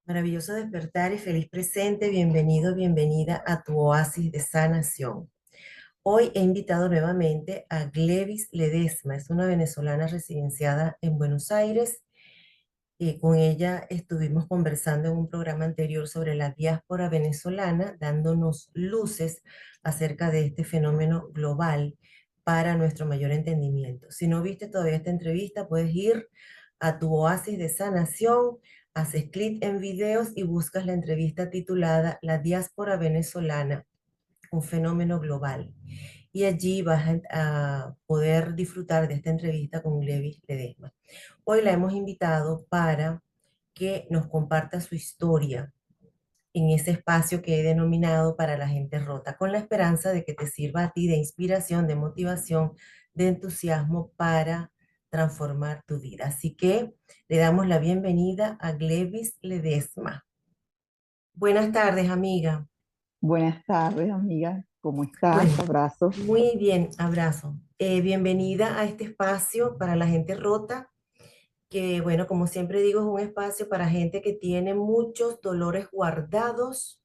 Maravilloso despertar y feliz presente. Bienvenido, bienvenida a tu oasis de sanación. Hoy he invitado nuevamente a Glevis Ledesma. Es una venezolana residenciada en Buenos Aires. Con ella estuvimos conversando en un programa anterior sobre la diáspora venezolana, dándonos luces acerca de este fenómeno global para nuestro mayor entendimiento. Si no viste todavía esta entrevista, puedes ir a tu oasis de sanación, haces clic en videos y buscas la entrevista titulada La diáspora venezolana, un fenómeno global. Y allí vas a poder disfrutar de esta entrevista con Glevis Ledesma. Hoy la hemos invitado para que nos comparta su historia en ese espacio que he denominado para la gente rota, con la esperanza de que te sirva a ti de inspiración, de motivación, de entusiasmo para transformar tu vida. Así que le damos la bienvenida a Glevis Ledesma. Buenas tardes, amiga. Buenas tardes, amiga. ¿Cómo estás? Bueno, Abrazos. muy bien, abrazo. Bienvenida a este espacio para la gente rota que bueno, como siempre digo, es un espacio para gente que tiene muchos dolores guardados.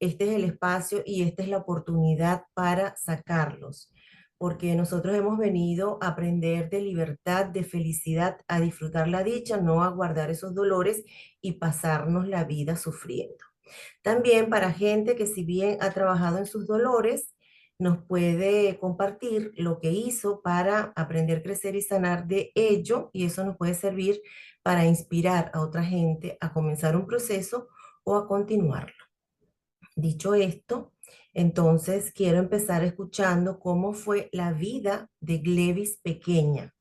Este es el espacio y esta es la oportunidad para sacarlos, porque nosotros hemos venido a aprender de libertad, de felicidad, a disfrutar la dicha, no a guardar esos dolores y pasarnos la vida sufriendo. También para gente que si bien ha trabajado en sus dolores, nos puede compartir lo que hizo para aprender, crecer y sanar de ello, y eso nos puede servir para inspirar a otra gente a comenzar un proceso o a continuarlo. Dicho esto, entonces quiero empezar escuchando cómo fue la vida de Glevis pequeña.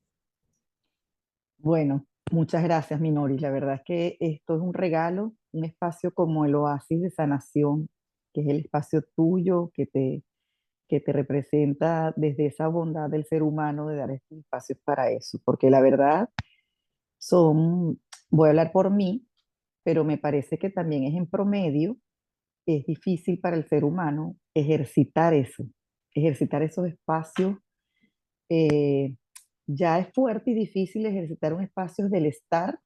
Bueno, muchas gracias, Minori. La verdad es que esto es un regalo, un espacio como el oasis de sanación, que es el espacio tuyo que te representa desde esa bondad del ser humano de dar estos espacios para eso. Porque la verdad son, voy a hablar por mí, pero me parece que también es en promedio, es difícil para el ser humano ejercitar eso, ejercitar esos espacios. eh, ya es fuerte y difícil ejercitar un espacio del estar,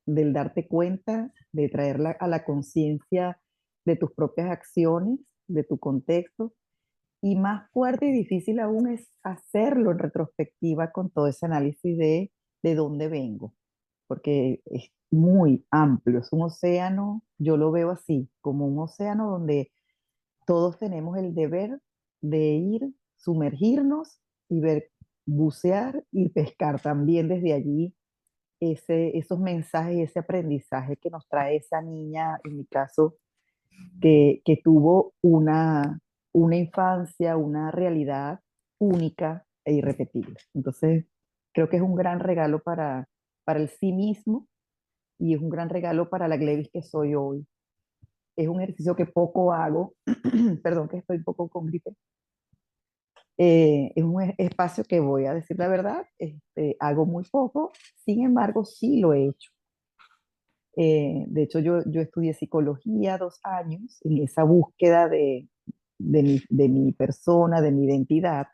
del darte cuenta, de traerla a la conciencia de tus propias acciones, de tu contexto. Y más fuerte y difícil aún es hacerlo en retrospectiva con todo ese análisis de dónde vengo, porque es muy amplio, es un océano, yo lo veo así, como un océano donde todos tenemos el deber de ir, sumergirnos y ver, bucear y pescar también desde allí esos mensajes y ese aprendizaje que nos trae esa niña, en mi caso, que tuvo una infancia, una realidad única e irrepetible. Entonces, creo que es un gran regalo para el sí mismo y es un gran regalo para la Glevis que soy hoy. Es un ejercicio que poco hago, perdón que estoy un poco con gripe. Es un espacio que voy a decir la verdad, hago muy poco, sin embargo sí lo he hecho. De hecho yo estudié psicología 2 años en esa búsqueda de mi persona, de mi identidad.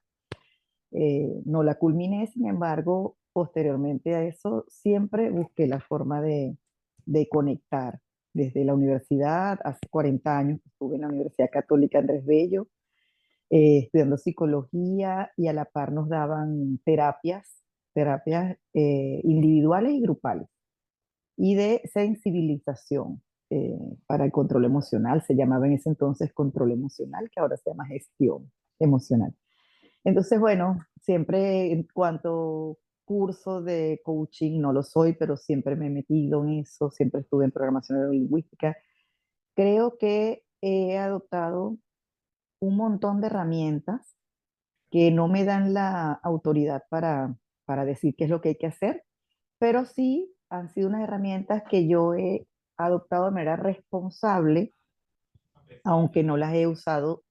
No la culminé, sin embargo, posteriormente a eso siempre busqué la forma de conectar. Desde la universidad, hace 40 años estuve en la Universidad Católica Andrés Bello, estudiando psicología y a la par nos daban terapias individuales y grupales y de sensibilización para el control emocional. Se llamaba en ese entonces control emocional, que ahora se llama gestión emocional. Entonces, bueno, siempre en cuanto curso de coaching, no lo soy, pero siempre me he metido en eso, siempre estuve en programación neurolingüística. Creo que he adoptado un montón de herramientas que no me dan la autoridad para decir qué es lo que hay que hacer, pero sí han sido unas herramientas que yo he adoptado de manera responsable, aunque no las he usado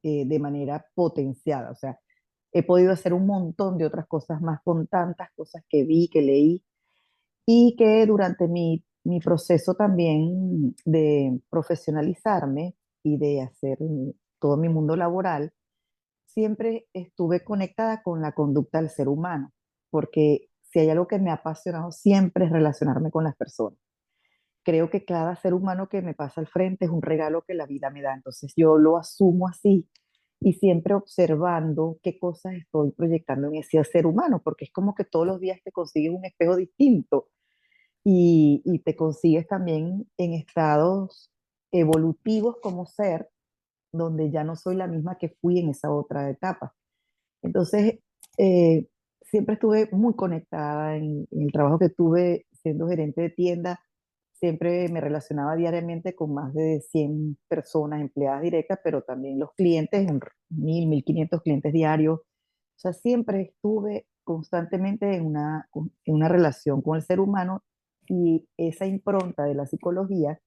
de manera potenciada. O sea, he podido hacer un montón de otras cosas más con tantas cosas que vi, que leí, y que durante mi proceso también de profesionalizarme y de hacer todo mi mundo laboral, siempre estuve conectada con la conducta del ser humano, porque si hay algo que me ha apasionado siempre es relacionarme con las personas. creo que cada ser humano que me pasa al frente es un regalo que la vida me da. Entonces yo lo asumo así y siempre observando qué cosas estoy proyectando en ese ser humano, porque es como que todos los días te consigues un espejo distinto y te consigues también en estados evolutivos como ser, donde ya no soy la misma que fui en esa otra etapa. Entonces, eh, siempre estuve muy conectada en el trabajo que tuve siendo gerente de tienda. Siempre me relacionaba diariamente con más de 100 personas empleadas directas, pero también los clientes, 1.000, 1.500 clientes diarios. O sea, siempre estuve constantemente en una relación con el ser humano y esa impronta de la psicología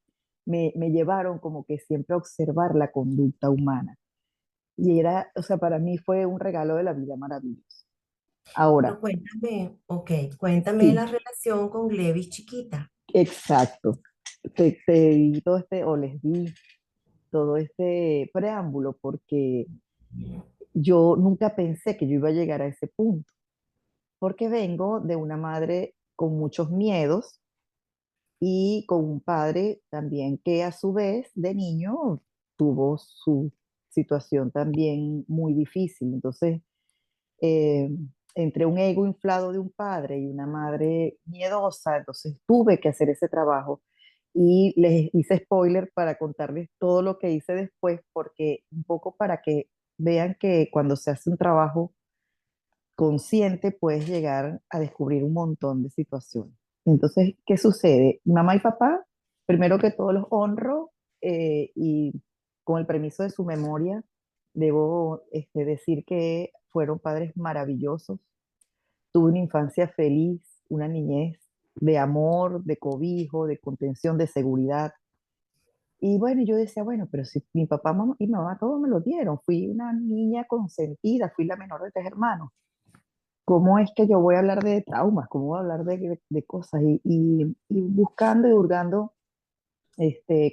me llevaron como que siempre a observar la conducta humana. Y era, o sea, para mí fue un regalo de la vida maravilloso. Pero Ahora, cuéntame, ok, cuéntame la sí, relación con Glevis chiquita. exacto. Te di todo este, o les di todo este preámbulo porque yo nunca pensé que yo iba a llegar a ese punto, porque vengo de una madre con muchos miedos y con un padre también que a su vez de niño tuvo su situación también muy difícil. Entonces, eh, entre un ego inflado de un padre y una madre miedosa, entonces tuve que hacer ese trabajo y les hice spoiler para contarles todo lo que hice después, porque un poco para que vean que cuando se hace un trabajo consciente puedes llegar a descubrir un montón de situaciones. Entonces, ¿qué sucede? Mamá y papá, primero que todo los honro y con el permiso de su memoria, debo decir que fueron padres maravillosos. Tuve una infancia feliz, una niñez de amor, de cobijo, de contención, de seguridad. Y bueno, yo decía, bueno, pero si mi papá mamá, y mamá todos me lo dieron, fui una niña consentida, fui la menor de tres hermanos. ¿Cómo es que yo voy a hablar de traumas? ¿Cómo voy a hablar de cosas? Y buscando y hurgando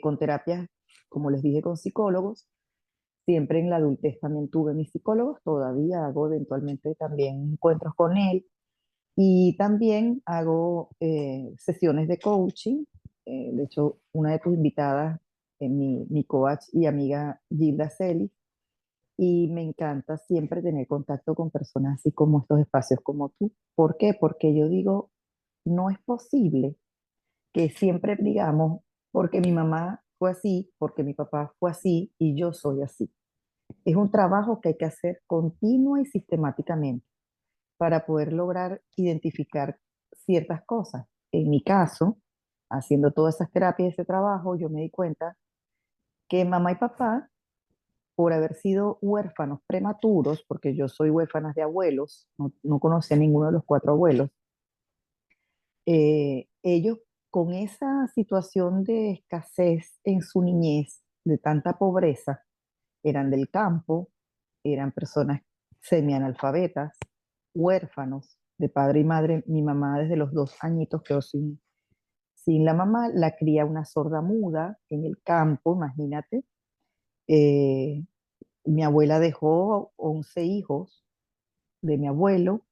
con terapias, como les dije, con psicólogos. Siempre en la adultez también tuve mis psicólogos, todavía hago eventualmente también encuentros con él y también hago sesiones de coaching. De hecho, una de tus invitadas, mi coach y amiga Gilda Celis, y me encanta siempre tener contacto con personas así como estos espacios como tú. ¿Por qué? Porque yo digo, no es posible que siempre digamos, porque mi mamá fue así, porque mi papá fue así y yo soy así. Es un trabajo que hay que hacer continua y sistemáticamente para poder lograr identificar ciertas cosas. En mi caso, haciendo todas esas terapias, ese trabajo, yo me di cuenta que mamá y papá, por haber sido huérfanos prematuros, porque yo soy huérfana de abuelos, no conocí a ninguno de los cuatro abuelos, ellos con esa situación de escasez en su niñez, de tanta pobreza, eran del campo, eran personas semianalfabetas, huérfanos de padre y madre. Mi mamá desde los 2 añitos quedó sin la mamá, la cría una sorda muda en el campo, imagínate. Eh, Mi abuela dejó 11 hijos de mi abuelo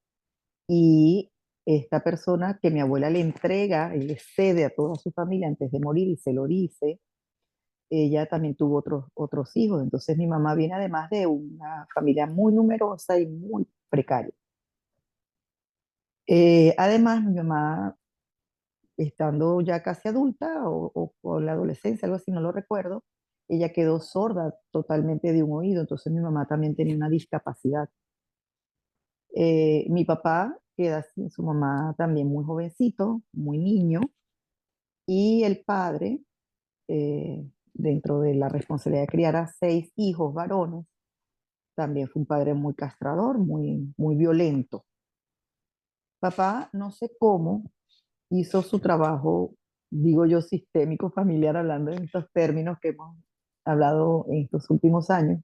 y esta persona que mi abuela le entrega y le cede a toda su familia antes de morir y se lo dice, ella también tuvo otros hijos. Entonces mi mamá viene además de una familia muy numerosa y muy precaria. Además, mi mamá, estando ya casi adulta o la adolescencia, algo así, no lo recuerdo, ella quedó sorda totalmente de un oído. Entonces mi mamá también tenía una discapacidad. Mi papá queda sin su mamá también muy jovencito, muy niño, y el padre, dentro de la responsabilidad de criar a 6 hijos varones, también fue un padre muy castrador, muy violento. Papá, no sé cómo, hizo su trabajo, digo yo, sistémico familiar, hablando en estos términos que hemos hablado en estos últimos años,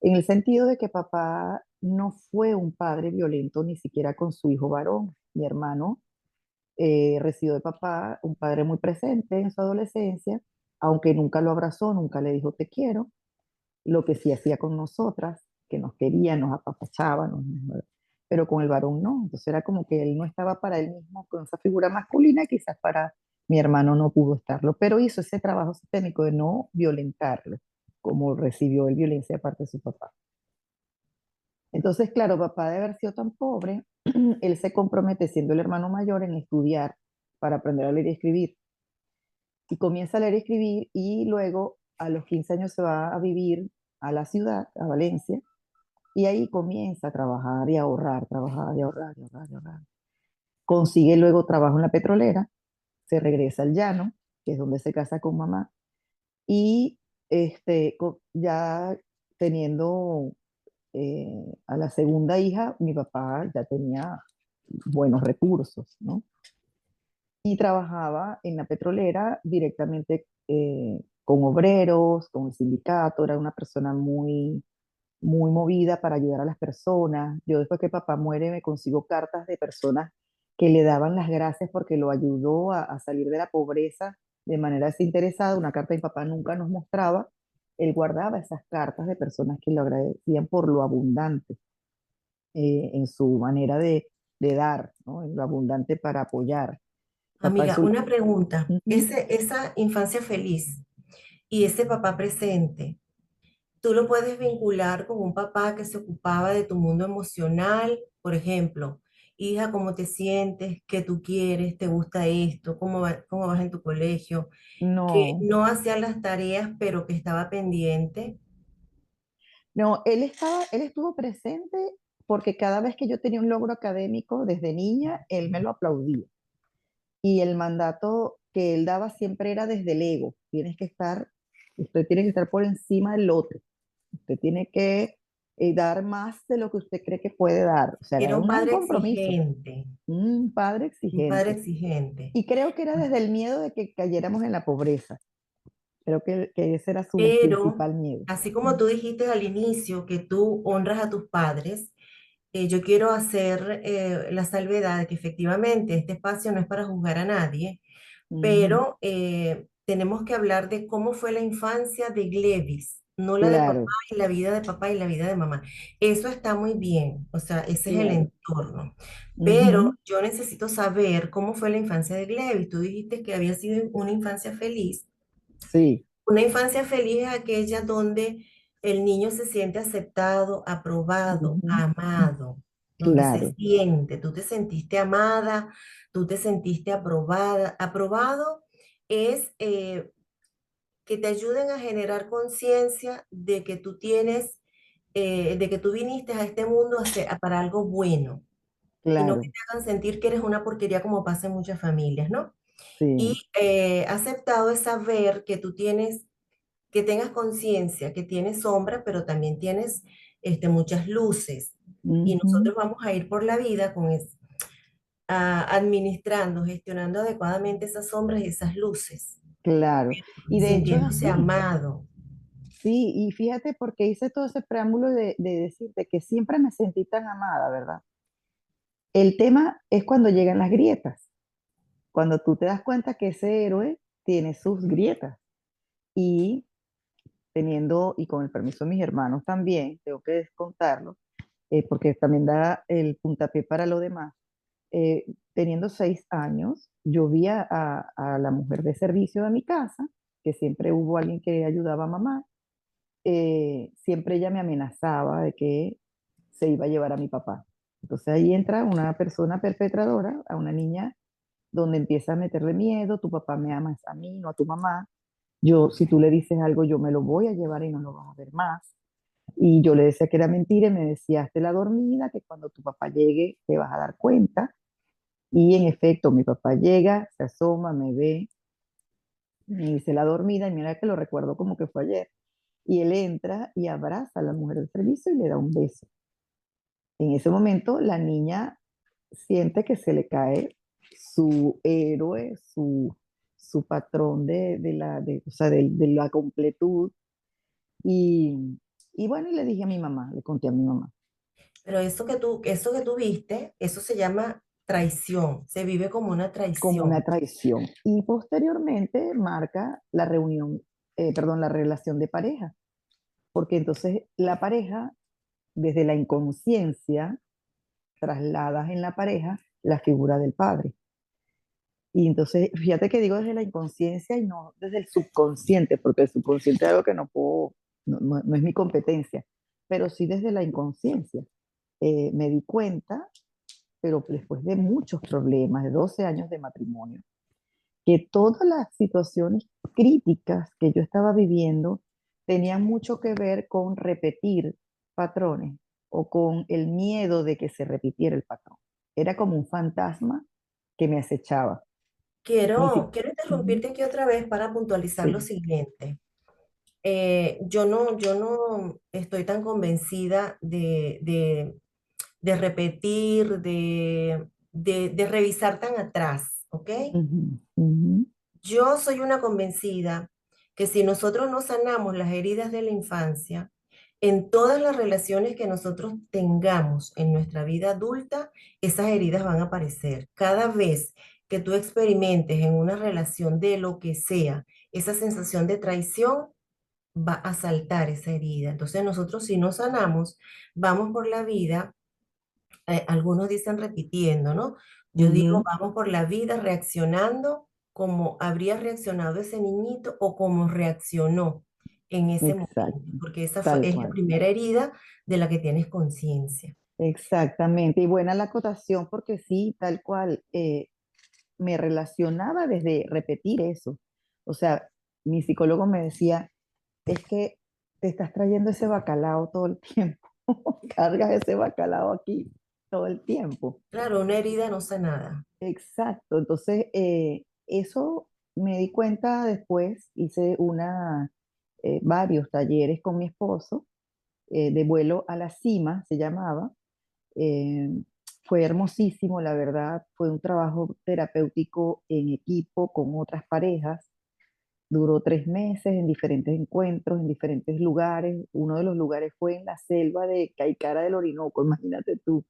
en el sentido de que papá no fue un padre violento ni siquiera con su hijo varón. Mi hermano recibió de papá un padre muy presente en su adolescencia, aunque nunca lo abrazó, nunca le dijo te quiero, lo que sí hacía con nosotras, que nos quería, nos apapachaba, pero con el varón no. Entonces era como que él no estaba para él mismo con esa figura masculina, quizás para Mi hermano no pudo estarlo, pero hizo ese trabajo sistémico de no violentarlo, como recibió él violencia de parte de su papá. Entonces, claro, papá de haber sido tan pobre, él se compromete siendo el hermano mayor en estudiar para aprender a leer y escribir. Y comienza a leer y escribir y luego a los 15 años se va a vivir a la ciudad, a Valencia, y ahí comienza a trabajar y a ahorrar, trabajar y ahorrar y ahorrar y ahorrar. Consigue luego trabajo en la petrolera, se regresa al llano, que es donde se casa con mamá, y ya teniendo a la segunda hija, mi papá ya tenía buenos recursos, ¿no? Y trabajaba en la petrolera directamente con obreros, con el sindicato, era una persona muy movida para ayudar a las personas. Yo después que papá muere me consigo cartas de personas que le daban las gracias porque lo ayudó a salir de la pobreza de manera desinteresada. Una carta de mi papá nunca nos mostraba. Él guardaba esas cartas de personas que lo agradecían por lo abundante en su manera de dar, ¿no? En lo abundante para apoyar. Papá es Amiga, un... una pregunta. Ujú. Esa infancia feliz y ese papá presente, tú lo puedes vincular con un papá que se ocupaba de tu mundo emocional, por ejemplo, hija, ¿cómo te sientes? ¿Qué tú quieres? ¿Te gusta esto? ¿Cómo vas en tu colegio? Que No, no hacía las tareas, pero que estaba pendiente. no, él estuvo presente porque cada vez que yo tenía un logro académico desde niña, él me lo aplaudía. Y el mandato que él daba siempre era desde el ego. Usted tiene que estar por encima del otro. Usted tiene que dar más de lo que usted cree que puede dar. O sea, Era era un un gran padre compromiso, exigente, un padre un padre exigente. exigente. Y creo que era desde el miedo de que cayéramos en la pobreza. Creo que ese era su Pero, principal miedo. así como tú dijiste al inicio que tú honras a tus padres, yo quiero hacer la salvedad de que efectivamente este espacio no es para juzgar a nadie, Ujú. pero tenemos que hablar de cómo fue la infancia de Glevis, no la de papá Claro, y la vida de papá y la vida de mamá. Eso está muy bien, o sea, ese es el claro. entorno. Pero Ujú. yo necesito saber cómo fue la infancia de Glevis. Tú dijiste que había sido una infancia feliz. Sí. Una infancia feliz es aquella donde el niño se siente aceptado, aprobado, Ujú. amado, donde se Claro, siente, tú te sentiste amada, tú te sentiste aprobada. Aprobado es que te ayuden a generar conciencia de que tú tienes, de que tú viniste a este mundo para algo bueno y no que claro. te hagan sentir que eres una porquería como pasa en muchas familias, ¿no? Y Sí. aceptado es saber que tú tienes que tengas conciencia que tienes sombra, pero también tienes muchas luces. Y Ujú. nosotros vamos a ir por la vida administrando, gestionando adecuadamente esas sombras y esas luces, Claro. Y de hecho es sintiéndose así. amado. Sí, y fíjate porque hice todo ese preámbulo de decirte que siempre me sentí tan amada, ¿verdad? El tema es cuando llegan las grietas, cuando tú te das cuenta que ese héroe tiene sus grietas y y con el permiso de mis hermanos también, tengo que descontarlo, porque también da el puntapié para lo demás. Teniendo 6 años, yo vi a la mujer de servicio de mi casa, que siempre hubo alguien que ayudaba a mamá, siempre ella me amenazaba de que se iba a llevar a mi papá. Entonces ahí entra una persona perpetradora, a una niña, donde empieza a meterle miedo, tu papá me ama es a mí, no a tu mamá. Yo, si tú le dices algo, yo me lo voy a llevar y no lo vas a ver más. Y yo le decía que era mentira y me decía, hazte la dormida, que cuando tu papá llegue te vas a dar cuenta. Y en efecto, mi papá llega, se asoma, me ve, me dice la dormida y mira que lo recuerdo como que fue ayer. Y él entra y abraza a la mujer del servicio y le da un beso. En ese momento, la niña siente que se le cae su héroe, su patrón o sea, de la completud. Y bueno, y le dije a mi mamá, le conté a mi mamá, Pero eso que tú viste, eso se llama traición, se vive como una como una traición. traición. Y posteriormente marca la perdón, la relación de pareja, porque entonces la pareja, desde la inconsciencia, trasladas en la pareja la figura del padre. Y entonces, fíjate que digo desde la inconsciencia y no desde el subconsciente, porque el subconsciente es algo que no puedo, no es mi competencia, pero sí desde la inconsciencia. Me di cuenta, pero después de muchos problemas, de 12 años de matrimonio, que todas las situaciones críticas que yo estaba viviendo tenían mucho que ver con repetir patrones o con el miedo de que se repitiera el patrón. Era como un fantasma que me acechaba. Ni si- Quiero Ujú. interrumpirte aquí otra vez para puntualizar lo Sí. siguiente. Yo no estoy tan convencida de repetir, de revisar tan atrás, ¿ok? Ujú, ujú, Yo soy una convencida que si nosotros no sanamos las heridas de la infancia, en todas las relaciones que nosotros tengamos en nuestra vida adulta, esas heridas van a aparecer. Cada vez que tú experimentes en una relación de lo que sea, esa sensación de traición, va a saltar esa herida. Entonces nosotros si no sanamos, vamos por la vida, algunos dicen repitiendo, ¿no? Yo digo, ujú. vamos por la vida reaccionando como habría reaccionado ese niñito o como reaccionó en ese Exacto, momento, porque esa fue, tal es la cual. primera herida de la que tienes conciencia. Exactamente. Y buena la acotación porque sí, tal cual. Me relacionaba desde repetir eso. O sea, mi psicólogo me decía, es que te estás trayendo ese bacalao todo el tiempo. Cargas ese bacalao aquí todo el tiempo. Claro, una herida no sanada. Exacto. Entonces, eso me di cuenta después, hice varios talleres con mi esposo, de vuelo a la cima, se llamaba. Eh, Fue hermosísimo, la verdad. Fue un trabajo terapéutico en equipo con otras parejas. Duró 3 meses en diferentes encuentros, en diferentes lugares. Uno de los lugares fue en la selva de Caicara del Orinoco, imagínate tú,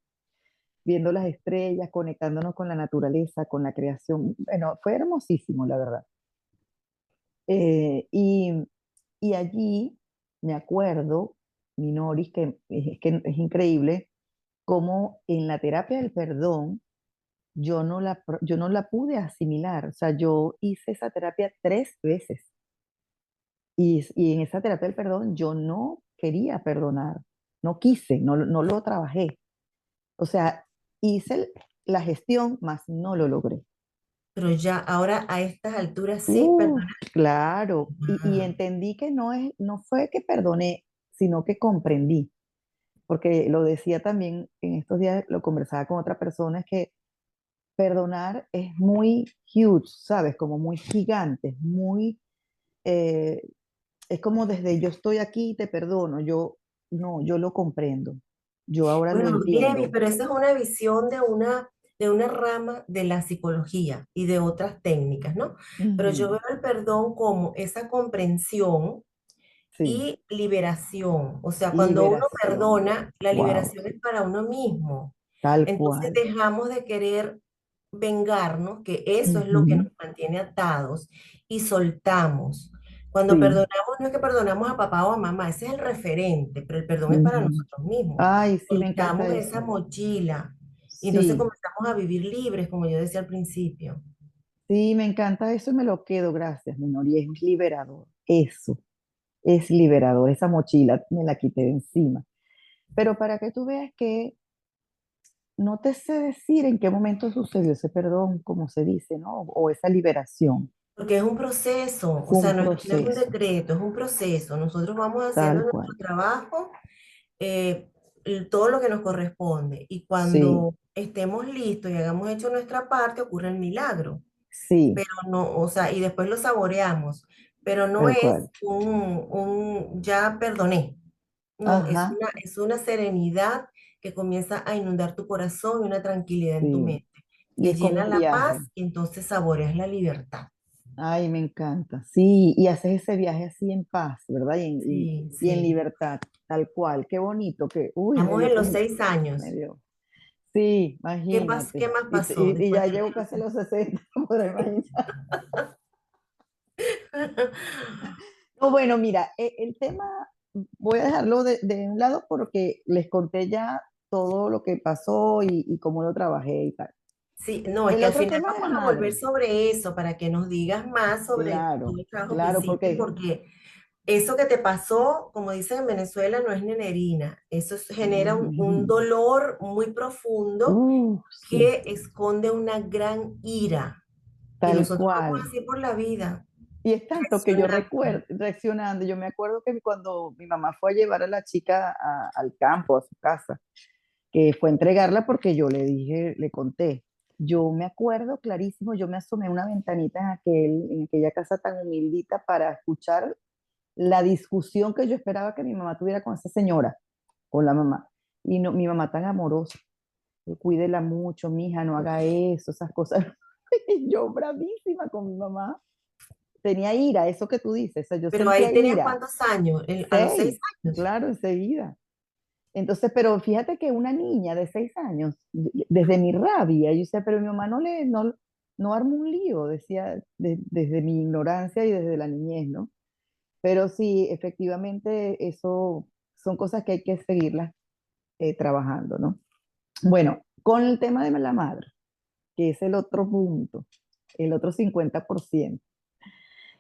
viendo las estrellas, conectándonos con la naturaleza, con la creación. Bueno, fue hermosísimo, la verdad. Eh, y, y allí me acuerdo, Minoris, que es increíble, cómo en la terapia del perdón yo no la pude asimilar. O sea, yo hice esa terapia 3 veces y en esa terapia del perdón yo no quería perdonar, no quise, no lo trabajé. O sea, hice la gestión, mas no lo logré. Pero ya ahora a estas alturas sí, perdona. Claro, y Ah, entendí que no fue que perdoné, sino que comprendí, porque lo decía también en estos días, lo conversaba con otra persona, es que perdonar es muy huge, ¿sabes? Como muy gigante, eh, es como desde yo estoy aquí y te perdono, yo no, yo lo comprendo, yo ahora lo bueno, Glevis, entiendo. pero esa es una visión de una rama de la psicología y de otras técnicas, ¿no? Pero yo Ujú, veo el perdón como esa comprensión sí, y liberación. O sea, cuando uno liberación, perdona, la wow, liberación es para uno mismo. tal Entonces cual. dejamos de querer vengarnos, que eso es lo que nos Ujú, mantiene atados, y soltamos. Cuando sí, perdonamos, no es que perdonamos a papá o a mamá, ese es el referente, pero el perdón es para ujú. nosotros mismos. Ay, sí, me encanta Soltamos esa eso. mochila y entonces Sí, comenzamos a vivir libres, como yo decía al principio. sí, me encanta eso y me lo quedo, gracias, Minori, es liberador. Eso, es liberador, esa mochila me la quité de encima. Pero para que tú veas que no te sé decir en qué momento sucedió ese perdón, como se dice, ¿no? O esa liberación. Porque es un proceso, o Fue sea, un no es un proceso, decreto, es un proceso. Nosotros vamos haciendo tal nuestro cual. trabajo, eh, todo lo que nos corresponde. Y Sí, cuando estemos listos y hayamos hecho nuestra parte, ocurre el milagro. sí, Pero no, o sea, y después lo saboreamos, pero no tal es cual. un ya perdoné. No, Ajá, es una serenidad que comienza a inundar tu corazón y una tranquilidad en tu sí. mente. Y Te es como llena un la viaje. paz y entonces saboreas la libertad. Ay, me encanta. Sí, y haces ese viaje así en paz, ¿verdad? Sí, Y en sí. libertad, tal cual. Qué bonito, que, uy, me Estamos dio en los como, 6 años. me dio. Sí, Qué imagínate. más pasó Y después ya de llevo casi a los 60, podrás imaginar. No, bueno, mira, el tema voy a dejarlo de un lado porque les conté ya todo lo que pasó y cómo lo trabajé y tal. Sí, no, es El que al otro final tema de la vamos a volver madre, sobre eso para que nos digas más sobre todo claro, el trabajo que claro, hiciste, porque porque eso que te pasó, como dicen en Venezuela, no es nenerina. Genera un dolor muy profundo sí, que esconde una gran ira. Y tal nosotros vamos cual. así por la vida, Y es tanto que yo reaccionando. recuerdo, reaccionando, yo me acuerdo que cuando mi mamá fue a llevar a la chica al campo, a su casa, que fue a entregarla porque yo le dije, le conté. Yo me acuerdo clarísimo, yo me asomé a una ventanita en aquella casa tan humildita para escuchar la discusión que yo esperaba que mi mamá tuviera con esa señora, con la mamá. Y no, mi mamá tan amorosa, cuídela mucho, mija, no haga eso, esas cosas. Y yo bravísima con mi mamá. Tenía ira, eso que tú dices, o sea, yo Pero ahí sentía tenías ira. cuántos años, a los 6 6, años. claro, enseguida. Entonces, pero fíjate que una niña de 6 años, desde mi rabia, yo decía, pero mi mamá no armó un lío, decía, desde mi ignorancia y desde la niñez, ¿no? Pero sí, efectivamente, eso son cosas que hay que seguirlas trabajando, ¿no? Bueno, con el tema de la madre, que es el otro punto, el otro 50%.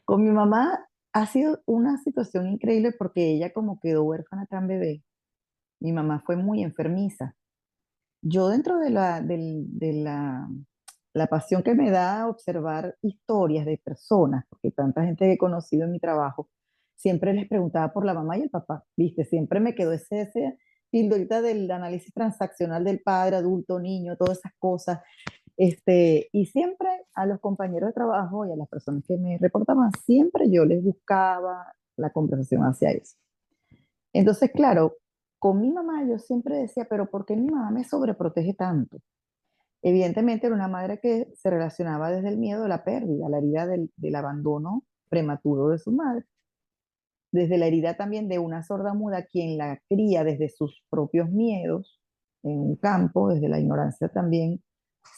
Con mi mamá ha sido una situación increíble porque ella como quedó huérfana tan bebé, mi mamá fue muy enfermiza. Yo dentro la pasión que me da observar historias de personas, porque tanta gente que he conocido en mi trabajo, siempre les preguntaba por la mamá y el papá, ¿viste? Siempre me quedó ese pildorita del análisis transaccional del padre, adulto, niño, todas esas cosas. Y siempre a los compañeros de trabajo y a las personas que me reportaban, siempre yo les buscaba la conversación hacia eso. Entonces, claro, con mi mamá yo siempre decía, pero ¿por qué mi mamá me sobreprotege tanto? Evidentemente era una madre que se relacionaba desde el miedo a la pérdida, la herida del abandono prematuro de su madre, desde la herida también de una sorda muda quien la cría desde sus propios miedos en un campo, desde la ignorancia también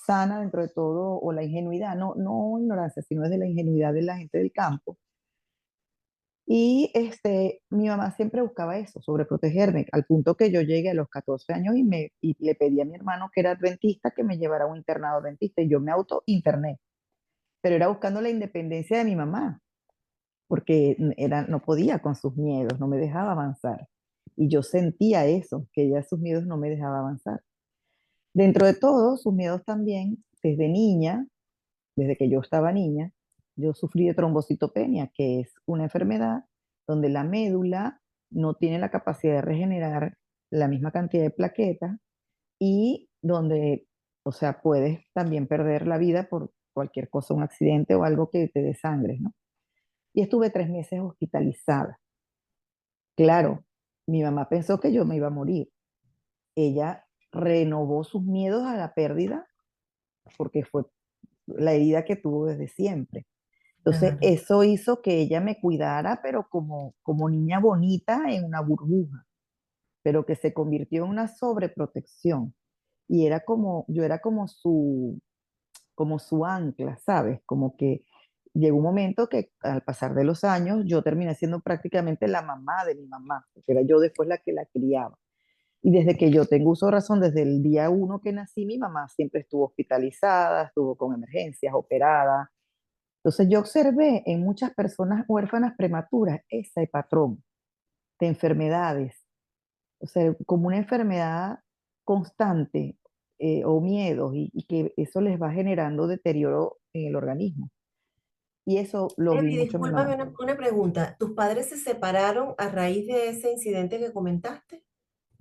sana dentro de todo, o la ingenuidad, no ignorancia, sino desde la ingenuidad de la gente del campo. Y mi mamá siempre buscaba eso, sobreprotegerme, al punto que yo llegué a los 14 años y le pedí a mi hermano, que era adventista, que me llevara a un internado adventista, y yo me auto-interné, pero era buscando la independencia de mi mamá, porque no podía con sus miedos, no me dejaba avanzar. Y yo sentía eso, que ella sus miedos no me dejaba avanzar. Dentro de todo, sus miedos también, desde niña, desde que yo estaba niña, yo sufrí de trombocitopenia, que es una enfermedad donde la médula no tiene la capacidad de regenerar la misma cantidad de plaquetas y donde, o sea, puedes también perder la vida por cualquier cosa, un accidente o algo que te dé sangre, ¿no? Y estuve 3 meses hospitalizada. Claro, mi mamá pensó que yo me iba a morir. Ella renovó sus miedos a la pérdida porque fue la herida que tuvo desde siempre. Entonces, Claro. eso hizo que ella me cuidara, pero como niña bonita en una burbuja, pero que se convirtió en una sobreprotección. Y yo era como su ancla, ¿sabes? Como que llegó un momento que al pasar de los años yo terminé siendo prácticamente la mamá de mi mamá, porque era yo después la que la criaba. Y desde que yo tengo uso de razón, desde el día uno que nací, mi mamá siempre estuvo hospitalizada, estuvo con emergencias, operada. Entonces yo observé en muchas personas huérfanas prematuras ese patrón de enfermedades, o sea, como una enfermedad constante o miedos y que eso les va generando deterioro en el organismo. Y eso lo vi Eddie, mucho en mi discúlpame mamá. una pregunta. ¿Tus padres se separaron a raíz de ese incidente que comentaste?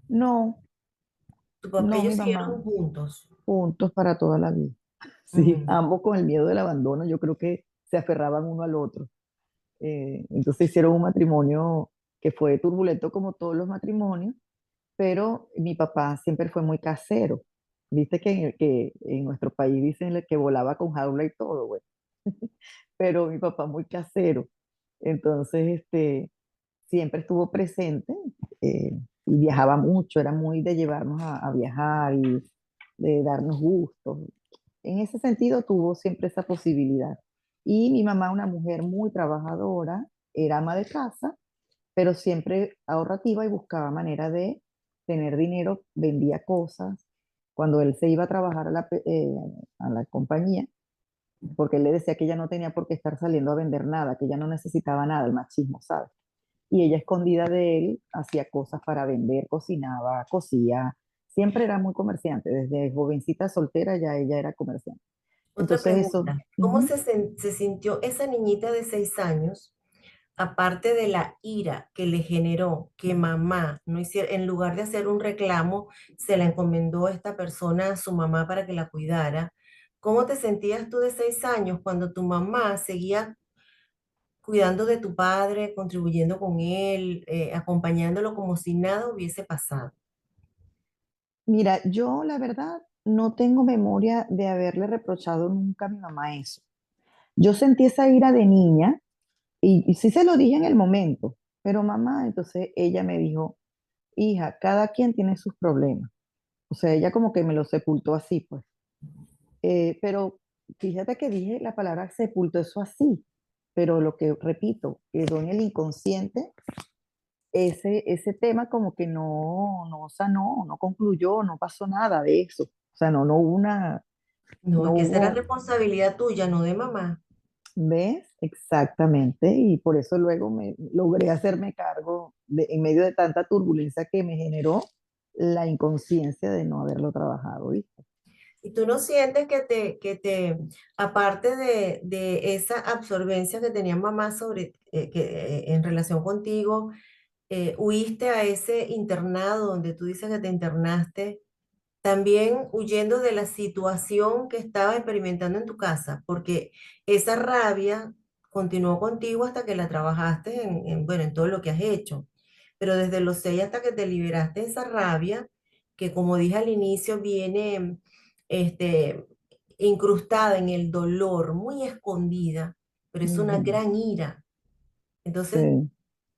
No, no, Ellos mi mamá, siguieron juntos. juntos para toda la vida. Sí, Ujú. ambos con el miedo del abandono, yo creo que se aferraban uno al otro. Entonces hicieron un matrimonio que fue turbulento como todos los matrimonios, pero mi papá siempre fue muy casero. Viste que en nuestro país dicen que volaba con jaula y todo, güey. Pero mi papá muy casero. Entonces, siempre estuvo presente y viajaba mucho, era muy de llevarnos a viajar y de darnos gustos. En ese sentido tuvo siempre esa posibilidad. Y mi mamá, una mujer muy trabajadora, era ama de casa, pero siempre ahorrativa y buscaba manera de tener dinero, vendía cosas, cuando él se iba a trabajar a la compañía, porque él le decía que ella no tenía por qué estar saliendo a vender nada, que ella no necesitaba nada, el machismo, ¿sabes? Y ella escondida de él hacía cosas para vender, cocinaba, cosía, siempre era muy comerciante, desde jovencita soltera ya ella era comerciante. Otra Entonces eso, pregunta, ¿cómo ujú. se sintió esa niñita de 6 años, aparte de la ira que le generó que mamá no hiciera, en lugar de hacer un reclamo, se la encomendó esta persona a su mamá para que la cuidara? ¿Cómo te sentías tú de 6 años cuando tu mamá seguía cuidando de tu padre, contribuyendo con él, acompañándolo como si nada hubiese pasado? Mira, yo la verdad no tengo memoria de haberle reprochado nunca a mi mamá eso. Yo sentí esa ira de niña y sí se lo dije en el momento, pero mamá, entonces ella me dijo, hija, cada quien tiene sus problemas. O sea, ella como que me lo sepultó así, pues. Pero fíjate que dije la palabra sepultó eso así, pero lo que repito, quedó en el inconsciente ese tema como que no sanó, no concluyó, no pasó nada de eso. O sea, no hubo No, no es que esa era hubo, responsabilidad tuya, no de mamá. ¿ves? Exactamente. Y por eso luego me logré hacerme cargo en medio de tanta turbulencia que me generó la inconsciencia de no haberlo trabajado, ¿viste? Y tú no sientes aparte de esa absorbencia que tenía mamá en relación contigo, huiste a ese internado donde tú dices que te internaste, también huyendo de la situación que estabas experimentando en tu casa, porque esa rabia continuó contigo hasta que la trabajaste bueno, en todo lo que has hecho. Pero desde los 6 hasta que te liberaste de esa rabia, que como dije al inicio, viene este, incrustada en el dolor, muy escondida, pero es una Ujú. gran ira. Entonces, Sí.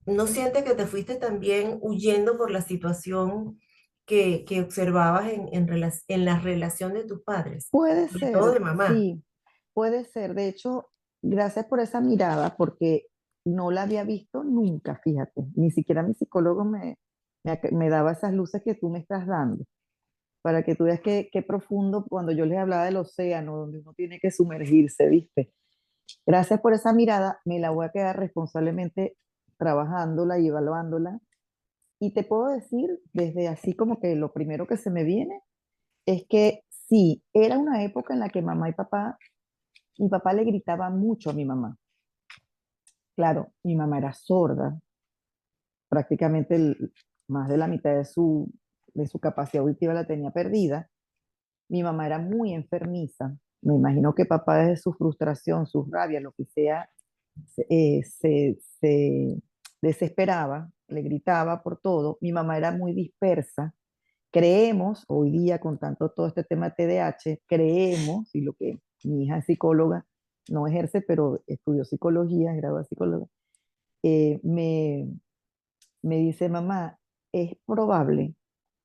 ¿no sientes que te fuiste también huyendo por la situación que observabas en la relación de tus padres, Puede sobre todo ser, de mamá? sí, puede ser. De hecho, gracias por esa mirada, porque no la había visto nunca, fíjate. Ni siquiera mi psicólogo me daba esas luces que tú me estás dando, para que tú veas qué profundo cuando yo les hablaba del océano, donde uno tiene que sumergirse, ¿viste? Gracias por esa mirada, me la voy a quedar responsablemente trabajándola y evaluándola. Y te puedo decir, desde así como que lo primero que se me viene es que sí, era una época en la que mi papá le gritaba mucho a mi mamá. Claro, mi mamá era sorda, prácticamente más de la mitad de su capacidad auditiva la tenía perdida. Mi mamá era muy enfermiza. Me imagino que papá desde su frustración, sus rabias, lo que sea, se desesperaba, le gritaba por todo. Mi mamá era muy dispersa. Creemos, hoy día con tanto todo este tema de TDAH, creemos, y lo que mi hija es psicóloga, no ejerce, pero estudió psicología, es graduada de psicóloga, eh, me, me dice, mamá, es probable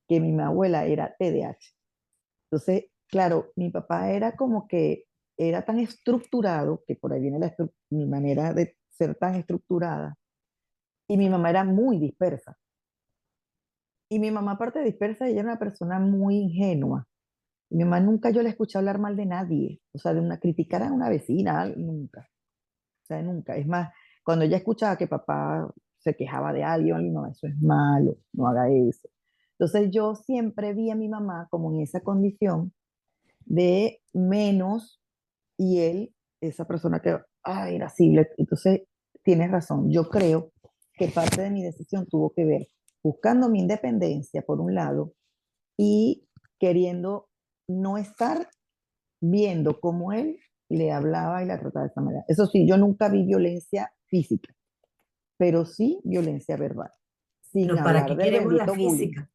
que mi abuela era TDAH. Entonces, claro, mi papá era como que era tan estructurado, que por ahí viene mi manera de ser tan estructurada, y mi mamá era muy dispersa. Y mi mamá, aparte de dispersa, ella era una persona muy ingenua. Mi mamá nunca yo la escuché hablar mal de nadie, o sea, de una criticar a una vecina, nunca, o sea, nunca. Es más, cuando ella escuchaba que papá se quejaba de alguien, no, eso es malo, no haga eso. Entonces yo siempre vi a mi mamá como en esa condición de menos y él, esa persona que, irascible. Entonces, tienes razón, yo creo que parte de mi decisión tuvo que ver buscando mi independencia, por un lado, y queriendo no estar viendo cómo él le hablaba y la trataba de esa manera. Eso sí, yo nunca vi violencia física, pero sí violencia verbal, sin Pero ¿para hablar qué del queremos la bendito bullying. física?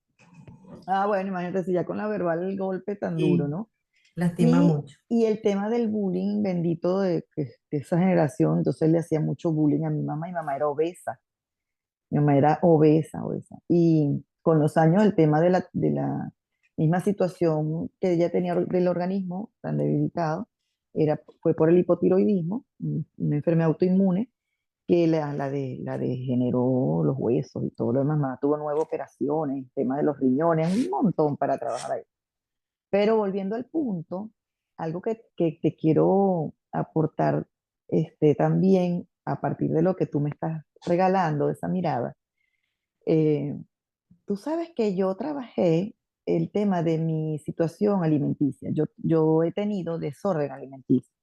Ah, bueno, imagínate si ya con la verbal el golpe tan duro, Sí, ¿no? lastima Y, mucho. y el tema del bullying bendito de esa generación, entonces le hacía mucho bullying a mi mamá era obesa, mi mamá era obesa, obesa. Y con los años el tema de la misma situación que ella tenía del organismo tan debilitado, fue por el hipotiroidismo, una enfermedad autoinmune, que la degeneró los huesos y todo lo demás. Mamá tuvo 9 operaciones, tema de los riñones, un montón para trabajar ahí. Pero volviendo al punto, algo que te quiero aportar también a partir de lo que tú me estás regalando, de esa mirada, eh, tú sabes que yo trabajé el tema de mi situación alimenticia. Yo he tenido desorden alimenticio.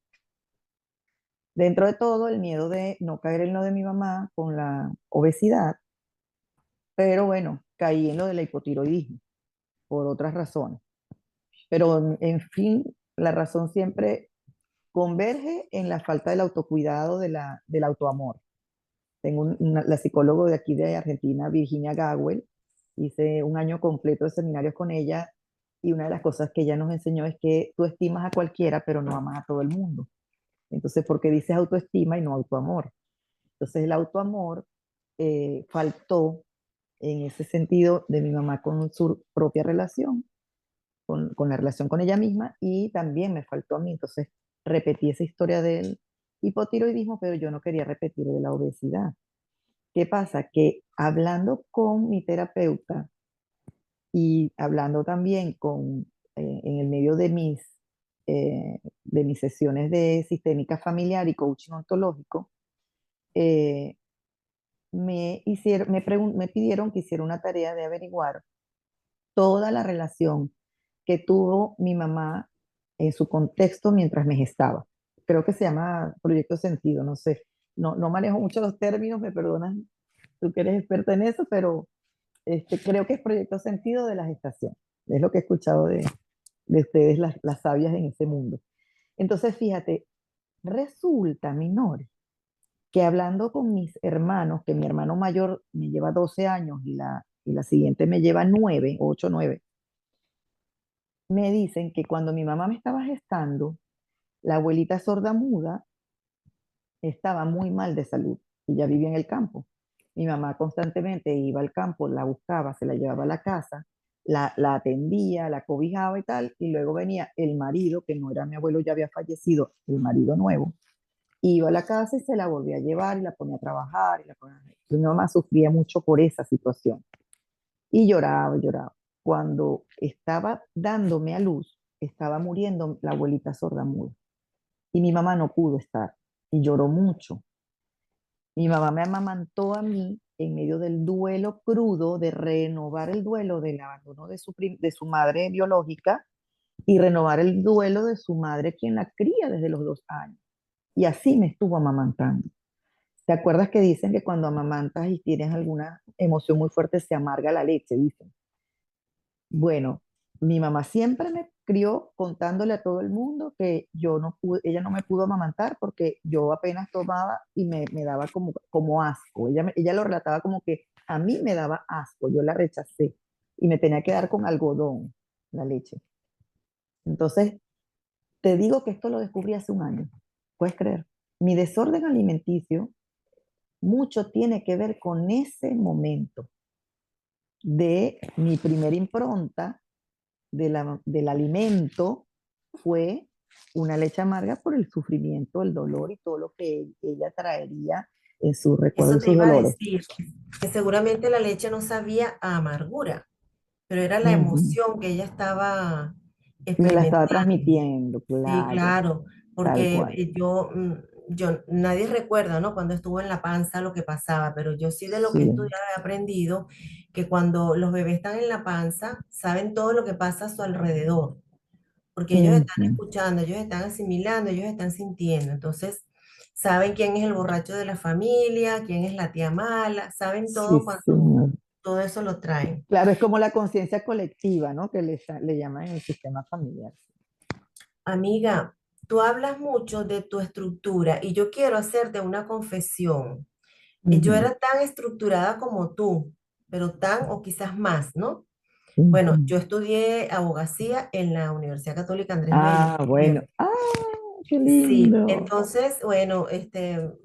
Dentro de todo, el miedo de no caer en lo de mi mamá con la obesidad, pero bueno, caí en lo de la hipotiroidismo por otras razones. Pero en fin, la razón siempre converge en la falta del autocuidado, del autoamor. Tengo la psicóloga de aquí de Argentina, Virginia Gawel, hice un año completo de seminarios con ella y una de las cosas que ella nos enseñó es que tú estimas a cualquiera, pero no amas a todo el mundo. Entonces, ¿por qué dices autoestima y no autoamor? Entonces, el autoamor faltó en ese sentido de mi mamá con su propia relación, con la relación con ella misma, y también me faltó a mí. Entonces, repetí esa historia del hipotiroidismo, pero yo no quería repetir de la obesidad. ¿Qué pasa? Que hablando con mi terapeuta y hablando también en el medio de mis sesiones de sistémica familiar y coaching ontológico, eh, me pidieron que hiciera una tarea de averiguar toda la relación que tuvo mi mamá en su contexto mientras me gestaba. Creo que se llama Proyecto Sentido, no sé. No manejo mucho los términos, me perdonas, tú que eres experta en eso, pero creo que es Proyecto Sentido de la gestación. Es lo que he escuchado de ustedes, las sabias en ese mundo. Entonces, fíjate, resulta, Minori, que hablando con mis hermanos, que mi hermano mayor me lleva 12 años y la siguiente me lleva 9, 8, 9, me dicen que cuando mi mamá me estaba gestando, la abuelita sorda-muda estaba muy mal de salud y ya vivía en el campo. Mi mamá constantemente iba al campo, la buscaba, se la llevaba a la casa, la atendía, la cobijaba y tal, y luego venía el marido, que no era mi abuelo, ya había fallecido, el marido nuevo, iba a la casa y se la volvía a llevar y la ponía a trabajar. Mi mamá sufría mucho por esa situación y lloraba, lloraba. Cuando estaba dándome a luz, estaba muriendo la abuelita sorda-muda y mi mamá no pudo estar y lloró mucho. Mi mamá me amamantó a mí en medio del duelo crudo de renovar el duelo del abandono de su madre biológica y renovar el duelo de su madre quien la cría desde los 2 años. Y así me estuvo amamantando. ¿Te acuerdas que dicen que cuando amamantas y tienes alguna emoción muy fuerte se amarga la leche? Dicen. Bueno, mi mamá siempre me crió contándole a todo el mundo que yo no pude, ella no me pudo amamantar porque yo apenas tomaba y me daba como asco. Ella lo relataba como que a mí me daba asco, yo la rechacé y me tenía que dar con algodón la leche. Entonces, te digo que esto lo descubrí hace un año, puedes creer. Mi desorden alimenticio mucho tiene que ver con ese momento de mi primera impronta del alimento fue una leche amarga por el sufrimiento, el dolor y todo lo que ella traería en sus recuerdos Eso y te sus iba a dolores. decir, que seguramente la leche no sabía a amargura, pero era la Ujú. emoción que ella estaba Me la estaba experimentando. transmitiendo, Sí, claro, claro, tal porque cual. nadie recuerda, ¿no? Cuando estuvo en la panza lo que pasaba, pero yo sí de lo que he Sí. estudiado he aprendido que cuando los bebés están en la panza, saben todo lo que pasa a su alrededor, porque ellos están Ujú. escuchando, ellos están asimilando, ellos están sintiendo. Entonces, saben quién es el borracho de la familia, quién es la tía mala, saben Sí, todo cuando señor. todo eso lo traen. Claro, es como la conciencia colectiva, ¿no? Que le llaman en el sistema familiar. Amiga, tú hablas mucho de tu estructura y yo quiero hacerte una confesión. Yo Ujú, era tan estructurada como tú, pero tan o quizás más, ¿no? Bueno, ujú. yo estudié abogacía en la Universidad Católica Andrés Bello. Ah, bueno. Ah, qué Sí, lindo. entonces, bueno,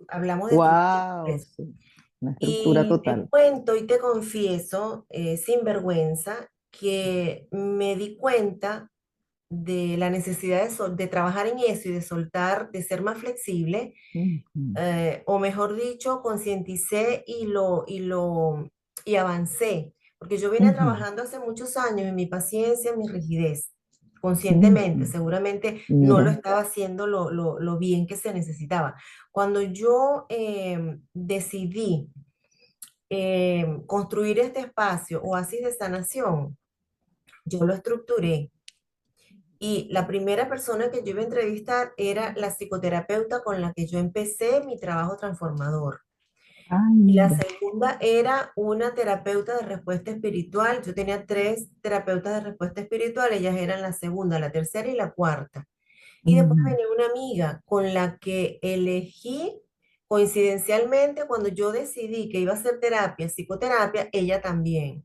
hablamos de Wow, estructuras. sí. Una estructura Y te total. cuento y te confieso, sin vergüenza, que me di cuenta de la necesidad de trabajar en eso y de soltar, de ser más flexible, Ujú, o mejor dicho, concienticé y avancé, porque yo vine ujú. trabajando hace muchos años en mi paciencia, en mi rigidez. conscientemente, Ujú. seguramente no lo Mira, estaba haciendo lo bien que se necesitaba. Cuando yo decidí construir este espacio, Oasis de Sanación, yo lo estructuré y la primera persona que yo iba a entrevistar era la psicoterapeuta con la que yo empecé mi trabajo transformador. ay, Y la mira, segunda era una terapeuta de respuesta espiritual. Yo tenía tres terapeutas de respuesta espiritual, ellas eran la segunda, la tercera y la cuarta. Y después ujú. venía una amiga con la que elegí coincidencialmente cuando yo decidí que iba a hacer terapia, psicoterapia, ella también.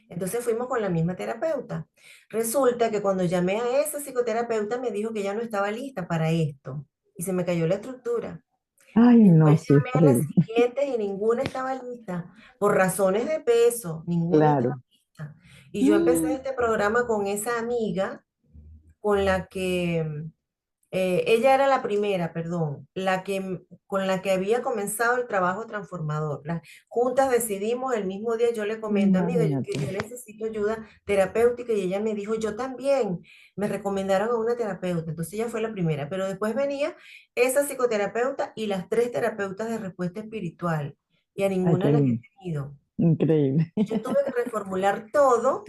Entonces fuimos con la misma terapeuta. Resulta que cuando llamé a esa psicoterapeuta me dijo que ya no estaba lista para esto y se me cayó la estructura. Ay, no, Después sí, es llamé a las terrible. siguientes y ninguna estaba lista. Por razones de peso, ninguna estaba Claro. lista. Y yo empecé Mm. este programa con esa amiga con la que ella era la primera, perdón, con la que había comenzado el trabajo transformador. Juntas decidimos el mismo día, yo le comento, amiga, Imagínate. yo necesito ayuda terapéutica y ella me dijo, yo también, me recomendaron a una terapeuta, entonces ella fue la primera, pero después venía esa psicoterapeuta y las tres terapeutas de respuesta espiritual y a Ay, ninguna qué las he lindo. tenido. Increíble. Yo tuve que reformular todo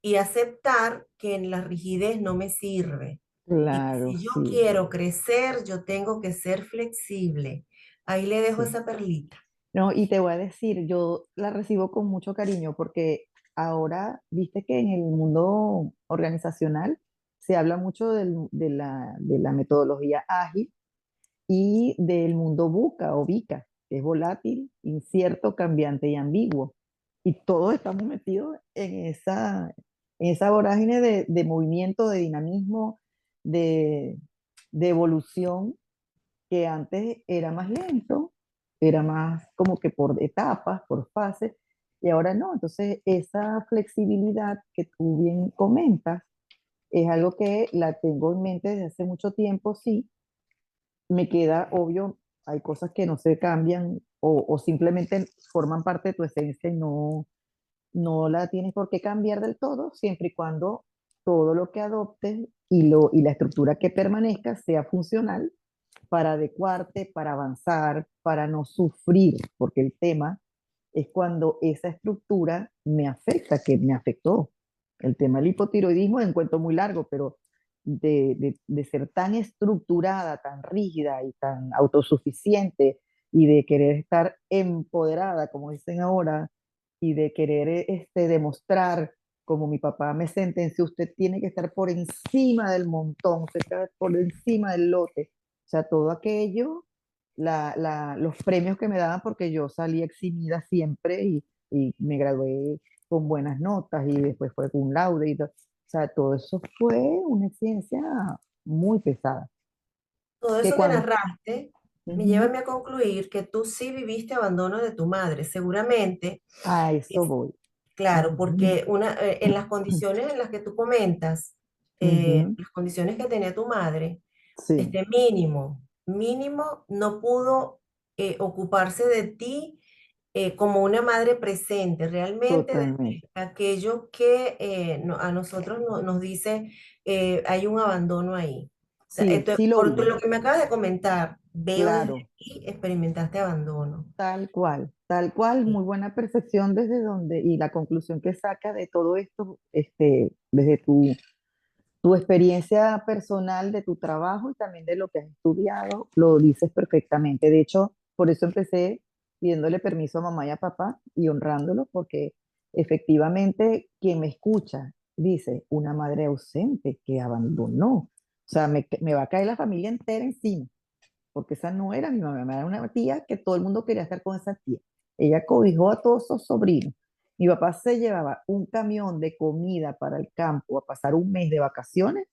y aceptar que en la rigidez no me sirve. Y que Claro, si yo sí. quiero crecer, yo tengo que ser flexible. Ahí le dejo Sí. esa perlita. No, y te voy a decir, yo la recibo con mucho cariño porque ahora, viste que en el mundo organizacional se habla mucho de la metodología ágil y del mundo VUCA o VICA, que es volátil, incierto, cambiante y ambiguo. Y todos estamos metidos en esa vorágine de movimiento, de dinamismo, de, de evolución, que antes era más lento, era más como que por etapas, por fases, y ahora no. Entonces, esa flexibilidad que tú bien comentas es algo que la tengo en mente desde hace mucho tiempo, sí. Me queda obvio, hay cosas que no se cambian o simplemente forman parte de tu esencia y no la tienes por qué cambiar del todo, siempre y cuando todo lo que adoptes y la estructura que permanezca sea funcional para adecuarte, para avanzar, para no sufrir, porque el tema es cuando esa estructura me afecta, que me afectó. El tema del hipotiroidismo es un cuento muy largo, pero de ser tan estructurada, tan rígida y tan autosuficiente y de querer estar empoderada, como dicen ahora, y de querer demostrar, como mi papá me sentenció, usted tiene que estar por encima del montón, usted está por encima del lote. O sea, todo aquello, los premios que me daban porque yo salí eximida siempre y me gradué con buenas notas y después fue con un laude y todo. O sea, todo eso fue una experiencia muy pesada. Todo Que eso que cuando... narraste me lleva a Ujú. mí a concluir que tú sí viviste abandono de tu madre. Seguramente, A eso es voy. claro, Ujú. porque en las condiciones en las que tú comentas, Ujú. las condiciones que tenía tu madre, Sí, este mínimo no pudo ocuparse de ti como una madre presente, realmente totalmente. desde aquello que a nosotros nos dice hay un abandono ahí. O sea, Sí, sí lo por hubo, lo que me acabas de comentar, veo desde claro. aquí, experimentaste abandono. Tal cual, Sí. muy buena percepción desde donde, y la conclusión que saca de todo esto, desde tu experiencia personal, de tu trabajo y también de lo que has estudiado, lo dices perfectamente. De hecho, por eso empecé pidiéndole permiso a mamá y a papá y honrándolos, porque efectivamente quien me escucha dice, una madre ausente que abandonó. O sea, me va a caer la familia entera encima porque esa no era mi mamá, era una tía que todo el mundo quería estar con esa tía. Ella cobijó a todos sus sobrinos. Mi papá se llevaba un camión de comida para el campo a pasar un mes de vacaciones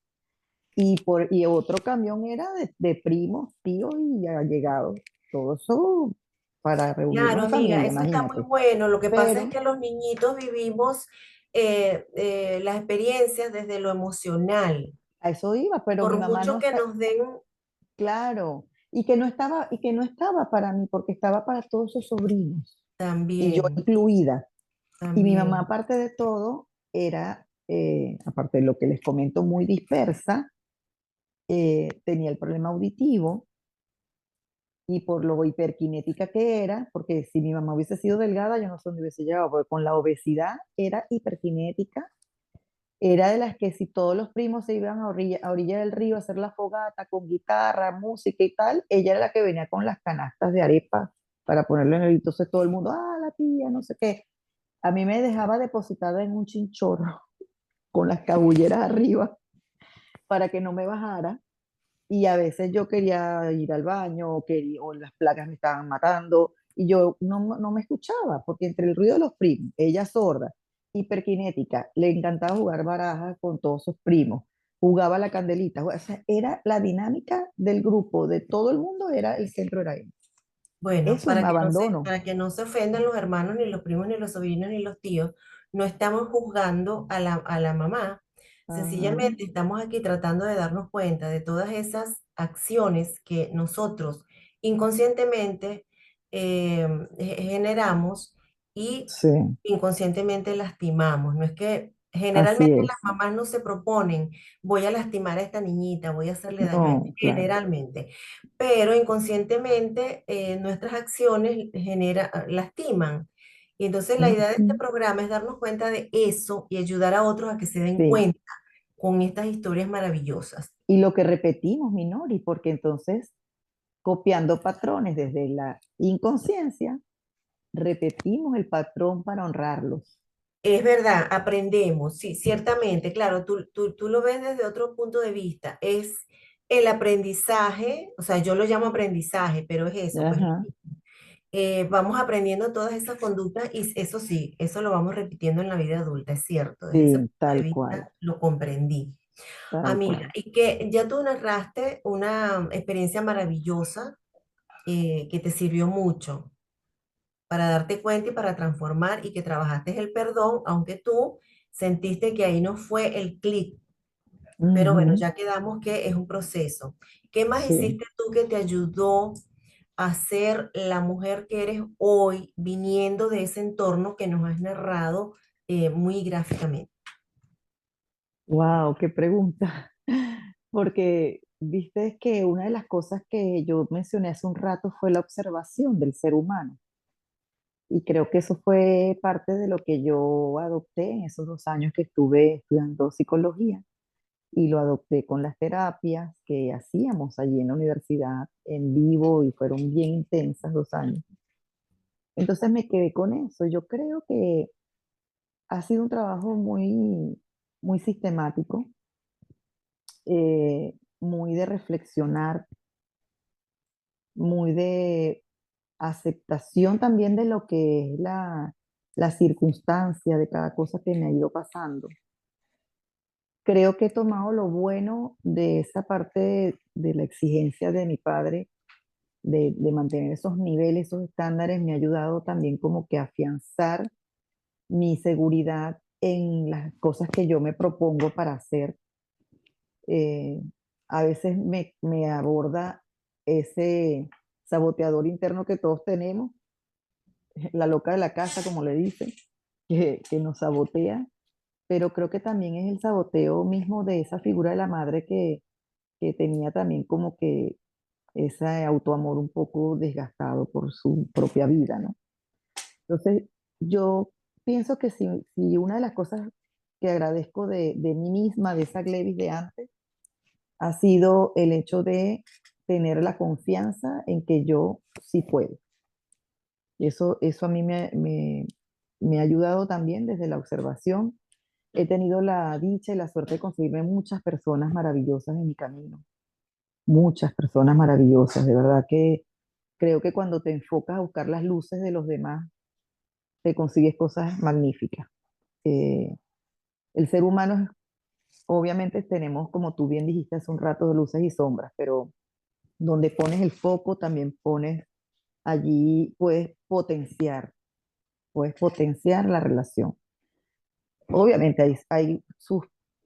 y otro camión era de primos, tíos y allegados. Todo eso para Claro, reunirnos en amiga, familia, eso está muy imagínate. bueno. Lo que pasa es Pero que los niñitos vivimos las experiencias desde lo emocional. a eso iba, pero mi Por mamá mucho no que está, nos den claro, y que no estaba para mí, porque estaba para todos sus sobrinos, y yo también, incluida. Y mi mamá, también. aparte de todo, era aparte de lo que les comento, muy dispersa, tenía el problema auditivo y por lo hiperkinética que era, porque si mi mamá hubiese sido delgada, yo no sé dónde hubiese llegado, porque con la obesidad era hiperkinética, era de las que si todos los primos se iban a orilla del río a hacer la fogata con guitarra, música y tal, ella era la que venía con las canastas de arepa para ponerlo en el, entonces todo el mundo, ah, la tía, no sé qué. A mí me dejaba depositada en un chinchorro con las cabulleras arriba para que no me bajara. Y a veces yo quería ir al baño o las placas me estaban matando y yo no me escuchaba porque entre el ruido de los primos, ella sorda, hiperkinética, le encantaba jugar barajas con todos sus primos, jugaba la candelita, o sea, era la dinámica del grupo, de todo el mundo, era el centro era él. Bueno, Eso me abandono. para que no se ofendan los hermanos, ni los primos, ni los sobrinos, ni los tíos, no estamos juzgando a la mamá. Ajá, Sencillamente estamos aquí tratando de darnos cuenta de todas esas acciones que nosotros inconscientemente generamos y sí, inconscientemente lastimamos. No es que así generalmente las es. mamás no se proponen, voy a lastimar a esta niñita, voy a hacerle daño a esta, No, claro. generalmente, pero inconscientemente nuestras acciones lastiman. Y entonces la idea de este Ujú, programa es darnos cuenta de eso y ayudar a otros a que se den sí. cuenta con estas historias maravillosas. Y lo que repetimos, Minori, porque entonces copiando patrones desde la inconsciencia, repetimos el patrón para honrarlos. Es verdad, aprendemos, sí, ciertamente, claro, tú lo ves desde otro punto de vista, es el aprendizaje, o sea, yo lo llamo aprendizaje, pero es eso, pues Ajá, vamos aprendiendo todas esas conductas y eso sí, eso lo vamos repitiendo en la vida adulta, es cierto, desde ese sí, punto de tal cual, vista lo comprendí. tal Amiga, cual. y que ya tú narraste una experiencia maravillosa que te sirvió mucho para darte cuenta y para transformar y que trabajaste el perdón, aunque tú sentiste que ahí no fue el clic. Pero bueno, Ujú, ya quedamos que es un proceso. ¿Qué más sí, hiciste tú que te ayudó a ser la mujer que eres hoy, viniendo de ese entorno que nos has narrado muy gráficamente? wow, qué pregunta. Porque viste que una de las cosas que yo mencioné hace un rato fue la observación del ser humano. Y creo que eso fue parte de lo que yo adopté en esos 2 años que estuve estudiando psicología. Y lo adopté con las terapias que hacíamos allí en la universidad en vivo y fueron bien intensas 2 años. Entonces me quedé con eso. Yo creo que ha sido un trabajo muy sistemático, muy de reflexionar, muy de aceptación también de lo que es la circunstancia de cada cosa que me ha ido pasando. Creo que he tomado lo bueno de esa parte de la exigencia de mi padre de mantener esos niveles, esos estándares, me ha ayudado también como que a afianzar mi seguridad en las cosas que yo me propongo para hacer. Eh, a veces me aborda ese saboteador interno que todos tenemos, la loca de la casa, como le dicen, que nos sabotea, pero creo que también es el saboteo mismo de esa figura de la madre que tenía también como que ese autoamor un poco desgastado por su propia vida, ¿no? Entonces, yo pienso que si una de las cosas que agradezco de mí misma, de esa Glevis de antes, ha sido el hecho de tener la confianza en que yo sí puedo. Eso a mí me ha ayudado también desde la observación. He tenido la dicha y la suerte de conseguirme muchas personas maravillosas en mi camino, muchas personas maravillosas, de verdad que creo que cuando te enfocas a buscar las luces de los demás, te consigues cosas magníficas. Eh, el ser humano, obviamente tenemos, como tú bien dijiste hace un rato, de luces y sombras, pero donde pones el foco, también pones allí, puedes potenciar la relación. Obviamente hay sus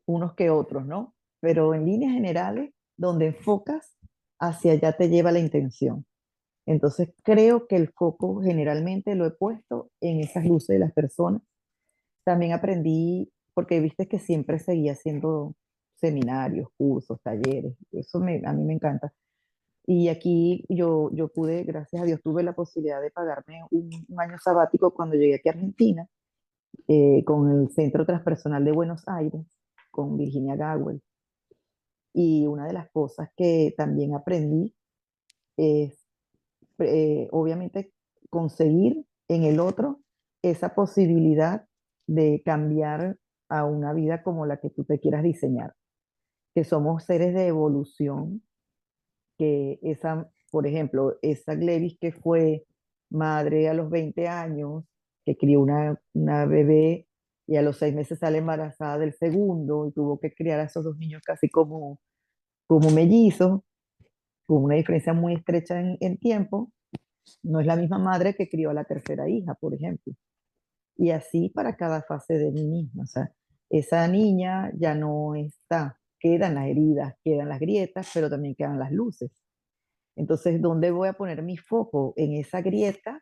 unos que otros, ¿no? Pero en líneas generales, donde enfocas, hacia allá te lleva la intención. Entonces creo que el foco generalmente lo he puesto en esas luces de las personas. También aprendí porque viste que siempre seguía haciendo seminarios, cursos, talleres, a mí me encanta. Y aquí yo pude, gracias a Dios, tuve la posibilidad de pagarme un año sabático cuando llegué aquí a Argentina, con el Centro Transpersonal de Buenos Aires, con Virginia Gawel. Y una de las cosas que también aprendí es, obviamente, conseguir en el otro esa posibilidad de cambiar a una vida como la que tú te quieras diseñar, que somos seres de evolución, que esa, por ejemplo, esa Glevis que fue madre a los 20 años, que crió una bebé y a los 6 meses sale embarazada del segundo y tuvo que criar a esos dos niños casi como mellizos, con una diferencia muy estrecha en tiempo, no es la misma madre que crió a la tercera hija, por ejemplo. Y así para cada fase de mí misma. O sea, esa niña ya no está, quedan las heridas, quedan las grietas, pero también quedan las luces. Entonces, ¿dónde voy a poner mi foco? En esa grieta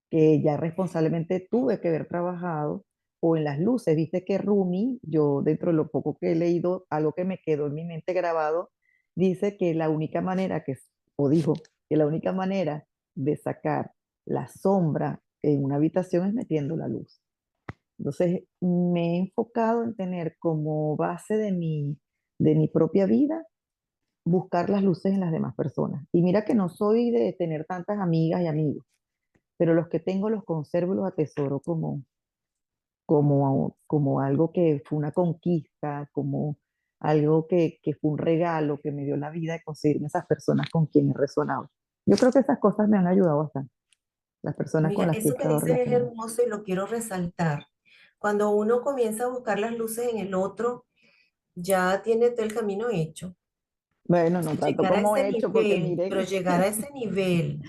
que ya responsablemente tuve que haber trabajado, o en las luces. Viste que Rumi, yo dentro de lo poco que he leído, algo que me quedó en mi mente grabado, dice que la única manera o dijo, que la única manera de sacar la sombra en una habitación es metiendo la luz. Entonces, me he enfocado en tener como base de mi propia vida buscar las luces en las demás personas. Y mira que no soy de tener tantas amigas y amigos, pero los que tengo los conservo y los atesoro como algo que fue una conquista, como algo que fue un regalo que me dio la vida de conseguirme esas personas con quienes he resonado. Yo creo que esas cosas me han ayudado bastante, las personas con Mira, las que he eso que estado dices es relacionada. hermoso y lo quiero resaltar. Cuando uno comienza a buscar las luces en el otro, ya tiene todo el camino hecho. Bueno, no tanto Llegar a como ese he hecho, porque nivel, pero miren, llegar a ese nivel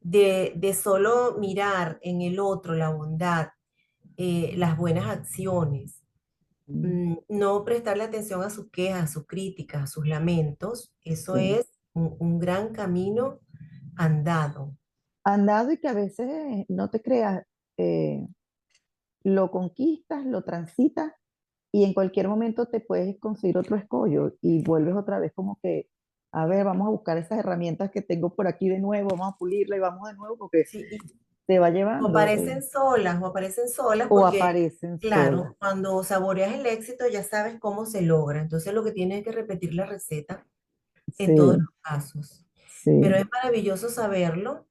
de solo mirar en el otro la bondad, las buenas acciones, no prestarle atención a sus quejas, a sus críticas, a sus lamentos, eso sí. es un gran camino andado. Andado y que a veces, no te creas, eh, lo conquistas, lo transitas y en cualquier momento te puedes conseguir otro escollo y vuelves otra vez como que, a ver, vamos a buscar esas herramientas que tengo por aquí de nuevo, vamos a pulirla y vamos de nuevo porque Sí, y te va llevando o aparecen solas o porque, aparecen solas. claro, cuando saboreas el éxito ya sabes cómo se logra. Entonces lo que tienes es que repetir la receta en todos Sí, los casos. Pero sí. es maravilloso saberlo.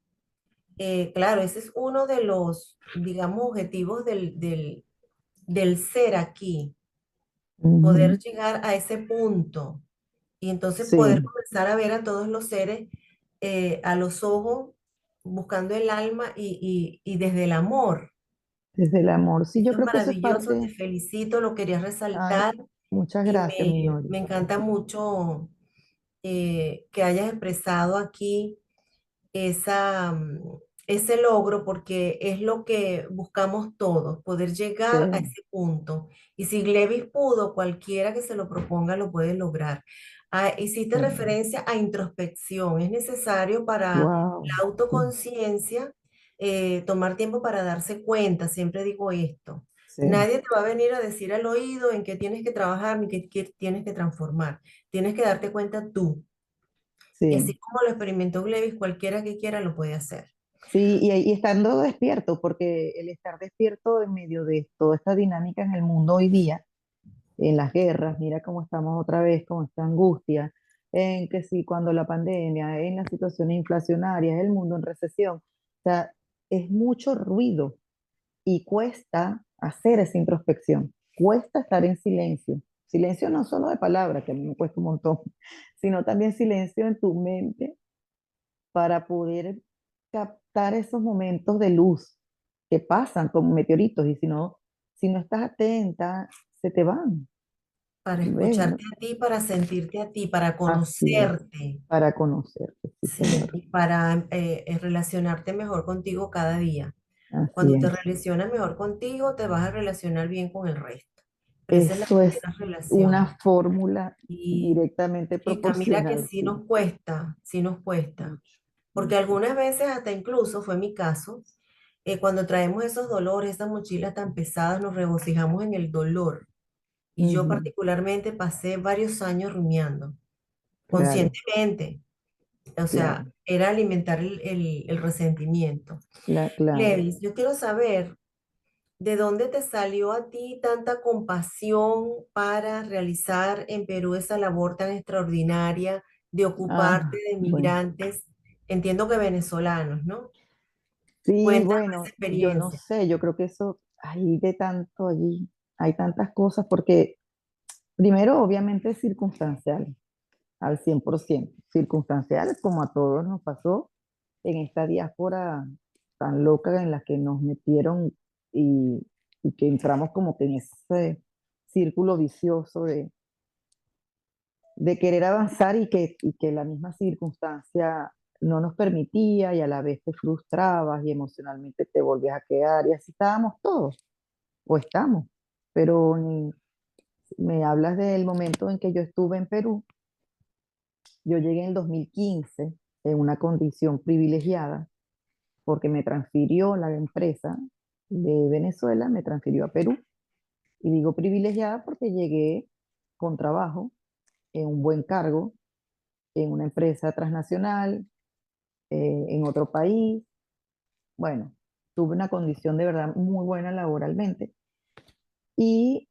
Claro, ese es uno de los, digamos, objetivos del ser aquí, poder Ujú. llegar a ese punto y entonces poder Sí, comenzar a ver a todos los seres a los ojos, buscando el alma y desde el amor. desde el amor. Sí, yo Esto es creo que eso es maravilloso, te parte. felicito, lo quería Ay, resaltar muchas y gracias, mi me Nori. encanta mucho que hayas expresado aquí esa, ese logro porque es lo que buscamos todos, poder llegar a Sí. ese punto. Y si Glevis pudo, cualquiera que se lo proponga lo puede lograr. Ah, hiciste referencia a introspección. Es necesario para la Wow. Sí, autoconciencia tomar tiempo para darse cuenta. Siempre digo esto. sí, Nadie te va a venir a decir al oído en qué tienes que trabajar ni qué tienes que transformar. Tienes que darte cuenta tú. Y así sí. como lo experimentó Glevis, cualquiera que quiera lo puede hacer. Sí, y estando despierto, porque el estar despierto en medio de toda esta dinámica en el mundo hoy día, en las guerras, mira cómo estamos otra vez con esta angustia, en que sí, cuando la pandemia, en las situaciones inflacionarias, el mundo en recesión, o sea, es mucho ruido y cuesta hacer esa introspección, cuesta estar en silencio. Silencio no solo de palabras, que a mí me cuesta un montón, sino también silencio en tu mente para poder captar esos momentos de luz que pasan como meteoritos y si no estás atenta, se te van. Para Luego, escucharte a ti, para sentirte a ti, para así es, conocerte, para conocerte, sí, sí, señor. y para relacionarte mejor contigo cada día. Así Cuando te es. relacionas mejor contigo, te vas a relacionar bien con el resto. Pero esa es la Eso es primera relación. una fórmula Y directamente chica, mira que proporcional, sí nos cuesta, mucho, porque mucho. algunas veces hasta incluso fue mi caso, cuando traemos esos dolores, esas mochilas tan pesadas, nos regocijamos en el dolor. Y yo Ujú, particularmente pasé varios años rumiando, claro, conscientemente. O sea, claro, era alimentar el resentimiento. claro. Levis, yo quiero saber de dónde te salió a ti tanta compasión para realizar en Perú esa labor tan extraordinaria de ocuparte Ah, de bueno. migrantes, entiendo que venezolanos, ¿no? Sí, Cuéntame esa bueno, yo no experiencia. sé, yo creo que eso, hay de tanto allí, hay tantas cosas, porque primero, obviamente, es circunstancial, al 100%, circunstancial, como a todos nos pasó en esta diáspora tan loca en la que nos metieron y, y que entramos como que en ese círculo vicioso de querer avanzar y que la misma circunstancia no nos permitía y a la vez te frustrabas y emocionalmente te volvías a quedar y así estábamos todos, o estamos. Pero me hablas del momento en que yo estuve en Perú. Yo llegué en el 2015 en una condición privilegiada porque me transfirió la empresa de Venezuela, me transfirió a Perú. Y digo privilegiada porque llegué con trabajo, en un buen cargo, en una empresa transnacional, en otro país. Bueno, tuve una condición de verdad muy buena laboralmente. Y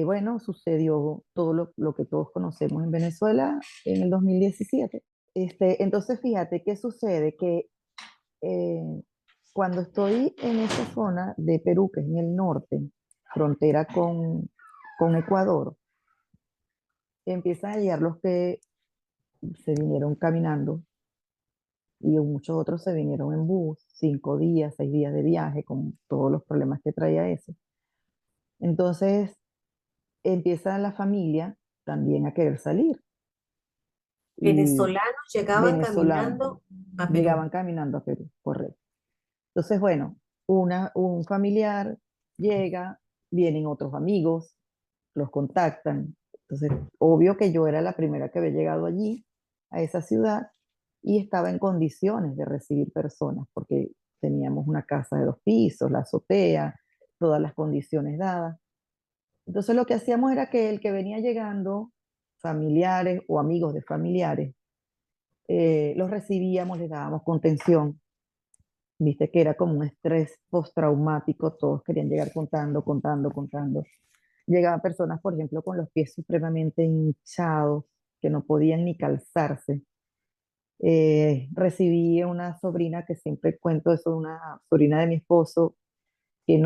bueno, sucedió todo lo que todos conocemos en Venezuela en el 2017. Entonces, fíjate qué sucede, que eh, cuando estoy en esa zona de Perú, que es en el norte, frontera con Ecuador, empiezan a llegar los que se vinieron caminando y muchos otros se vinieron en bus, 5 días, 6 días de viaje, con todos los problemas que traía eso. Entonces empieza la familia también a querer salir y Venezolanos llegaban venezolanos caminando a Perú. llegaban caminando a Perú, correcto. Entonces, bueno, un familiar llega, vienen otros amigos, los contactan. Entonces, obvio que yo era la primera que había llegado allí, a esa ciudad, y estaba en condiciones de recibir personas, porque teníamos una casa de 2 pisos, la azotea, todas las condiciones dadas. Entonces, lo que hacíamos era que el que venía llegando, familiares o amigos de familiares, los recibíamos, les dábamos contención. Viste que era como un estrés postraumático, todos querían llegar contando, contando, contando. Llegaban personas, por ejemplo, con los pies supremamente hinchados, que no podían ni calzarse. Recibí una sobrina, que siempre cuento eso, una sobrina de mi esposo, que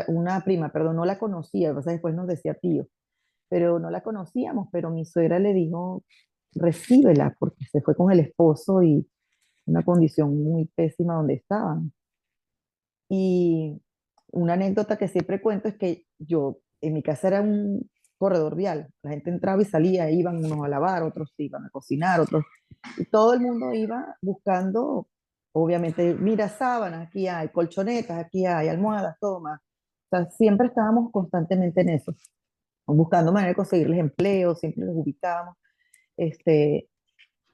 una prima, perdón, no la conocía, o sea, después nos decía tío, pero no la conocíamos, pero mi suegra le dijo, recíbela, porque se fue con el esposo y una condición muy pésima donde estaban. Y una anécdota que siempre cuento es que yo, en mi casa era un corredor vial. La gente entraba y salía, iban unos a lavar, otros iban a cocinar, otros. Y todo el mundo iba buscando, obviamente, mira, sábanas, aquí hay, colchonetas, aquí hay, almohadas, toma. O sea, siempre estábamos constantemente en eso, buscando manera de conseguirles empleo, siempre los ubicábamos. Este,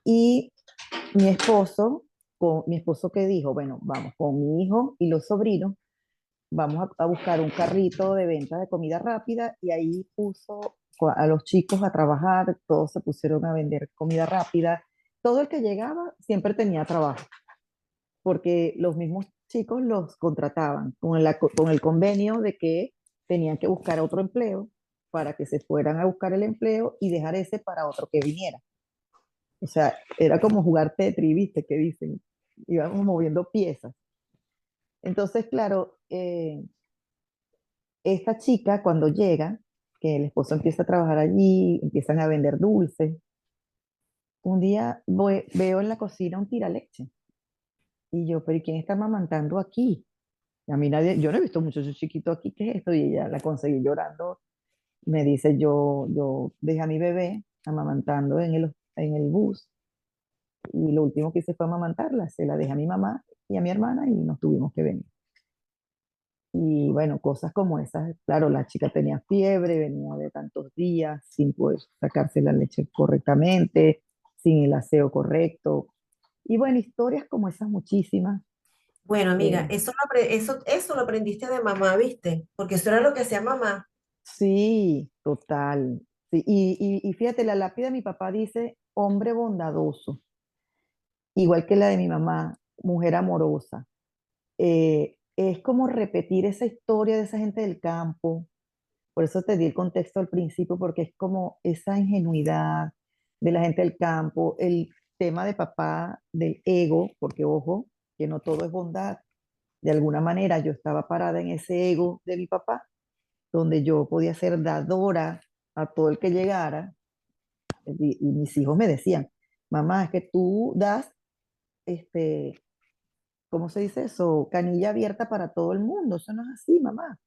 y mi esposo que dijo, bueno, vamos con mi hijo y los sobrinos, vamos a buscar un carrito de venta de comida rápida y ahí puso a los chicos a trabajar, todos se pusieron a vender comida rápida. Todo el que llegaba siempre tenía trabajo, porque los mismos chicos los contrataban con el convenio de que tenían que buscar otro empleo para que se fueran a buscar el empleo y dejar ese para otro que viniera. O sea, era como jugar Tetris, ¿viste? Que dicen, íbamos moviendo piezas. Entonces, claro, esta chica cuando llega, que el esposo empieza a trabajar allí, empiezan a vender dulces, un día veo en la cocina un tiraleche y yo, pero ¿y quién está amamantando aquí? Y a mí nadie, yo no he visto muchacho chiquito aquí, ¿qué es esto? Y ella la conseguí llorando, me dice, yo dejé a mi bebé amamantando en el bus y lo último que hice fue amamantarla, se la dejé a mi mamá y a mi hermana y nos tuvimos que venir. Y bueno, cosas como esas, claro, la chica tenía fiebre, venía de tantos días sin poder sacarse la leche correctamente, sin el aseo correcto. Y bueno, historias como esas muchísimas. Bueno, amiga, Eh, eso lo aprendiste de mamá, ¿viste? Porque eso era lo que hacía mamá. sí, total. Sí, y fíjate, la lápida de mi papá dice hombre bondadoso, igual que la de mi mamá, mujer amorosa. Es como repetir esa historia de esa gente del campo. Por eso te di el contexto al principio, porque es como esa ingenuidad de la gente del campo, el tema de papá del ego, porque ojo, que no todo es bondad. De alguna manera yo estaba parada en ese ego de mi papá, donde yo podía ser dadora a todo el que llegara, y mis hijos me decían, mamá, es que tú das, este, ¿cómo se dice eso? Canilla abierta para todo el mundo, eso no es así, mamá.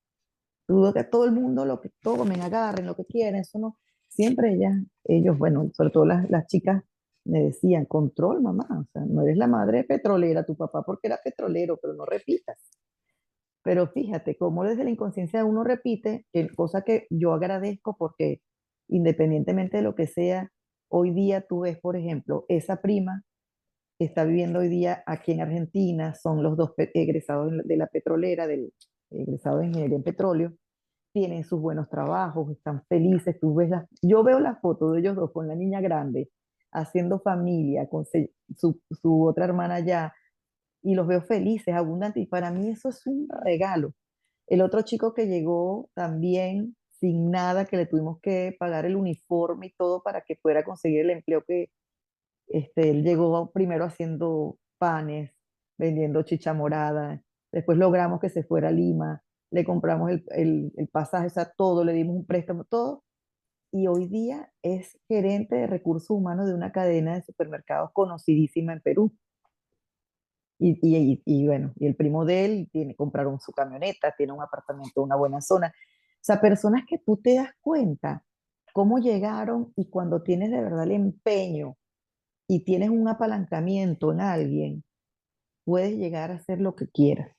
Dudo que todo el mundo lo que tomen, agarren, lo que quieran, eso no. Siempre ellos, bueno, sobre todo las chicas, me decían, control, mamá, o sea, no eres la madre petrolera, tu papá porque era petrolero, pero no repitas. Pero fíjate, cómo desde la inconsciencia uno repite, cosa que yo agradezco porque independientemente de lo que sea, hoy día tú ves, por ejemplo, esa prima que está viviendo hoy día aquí en Argentina, son los dos egresados de la petrolera, del egresado de ingeniería en petróleo, tienen sus buenos trabajos, están felices, yo veo las fotos de ellos dos con la niña grande, haciendo familia, con su otra hermana allá, y los veo felices, abundantes, y para mí eso es un regalo. El otro chico que llegó también sin nada, que le tuvimos que pagar el uniforme y todo para que pueda conseguir el empleo que él llegó primero haciendo panes, vendiendo chicha morada, después logramos que se fuera a Lima, le compramos el pasaje, o sea, todo, le dimos un préstamo, todo, y hoy día es gerente de recursos humanos de una cadena de supermercados conocidísima en Perú. Bueno, y el primo de él compraron su camioneta, tiene un apartamento en una buena zona. O sea, personas que tú te das cuenta cómo llegaron y cuando tienes de verdad el empeño y tienes un apalancamiento en alguien, puedes llegar a hacer lo que quieras.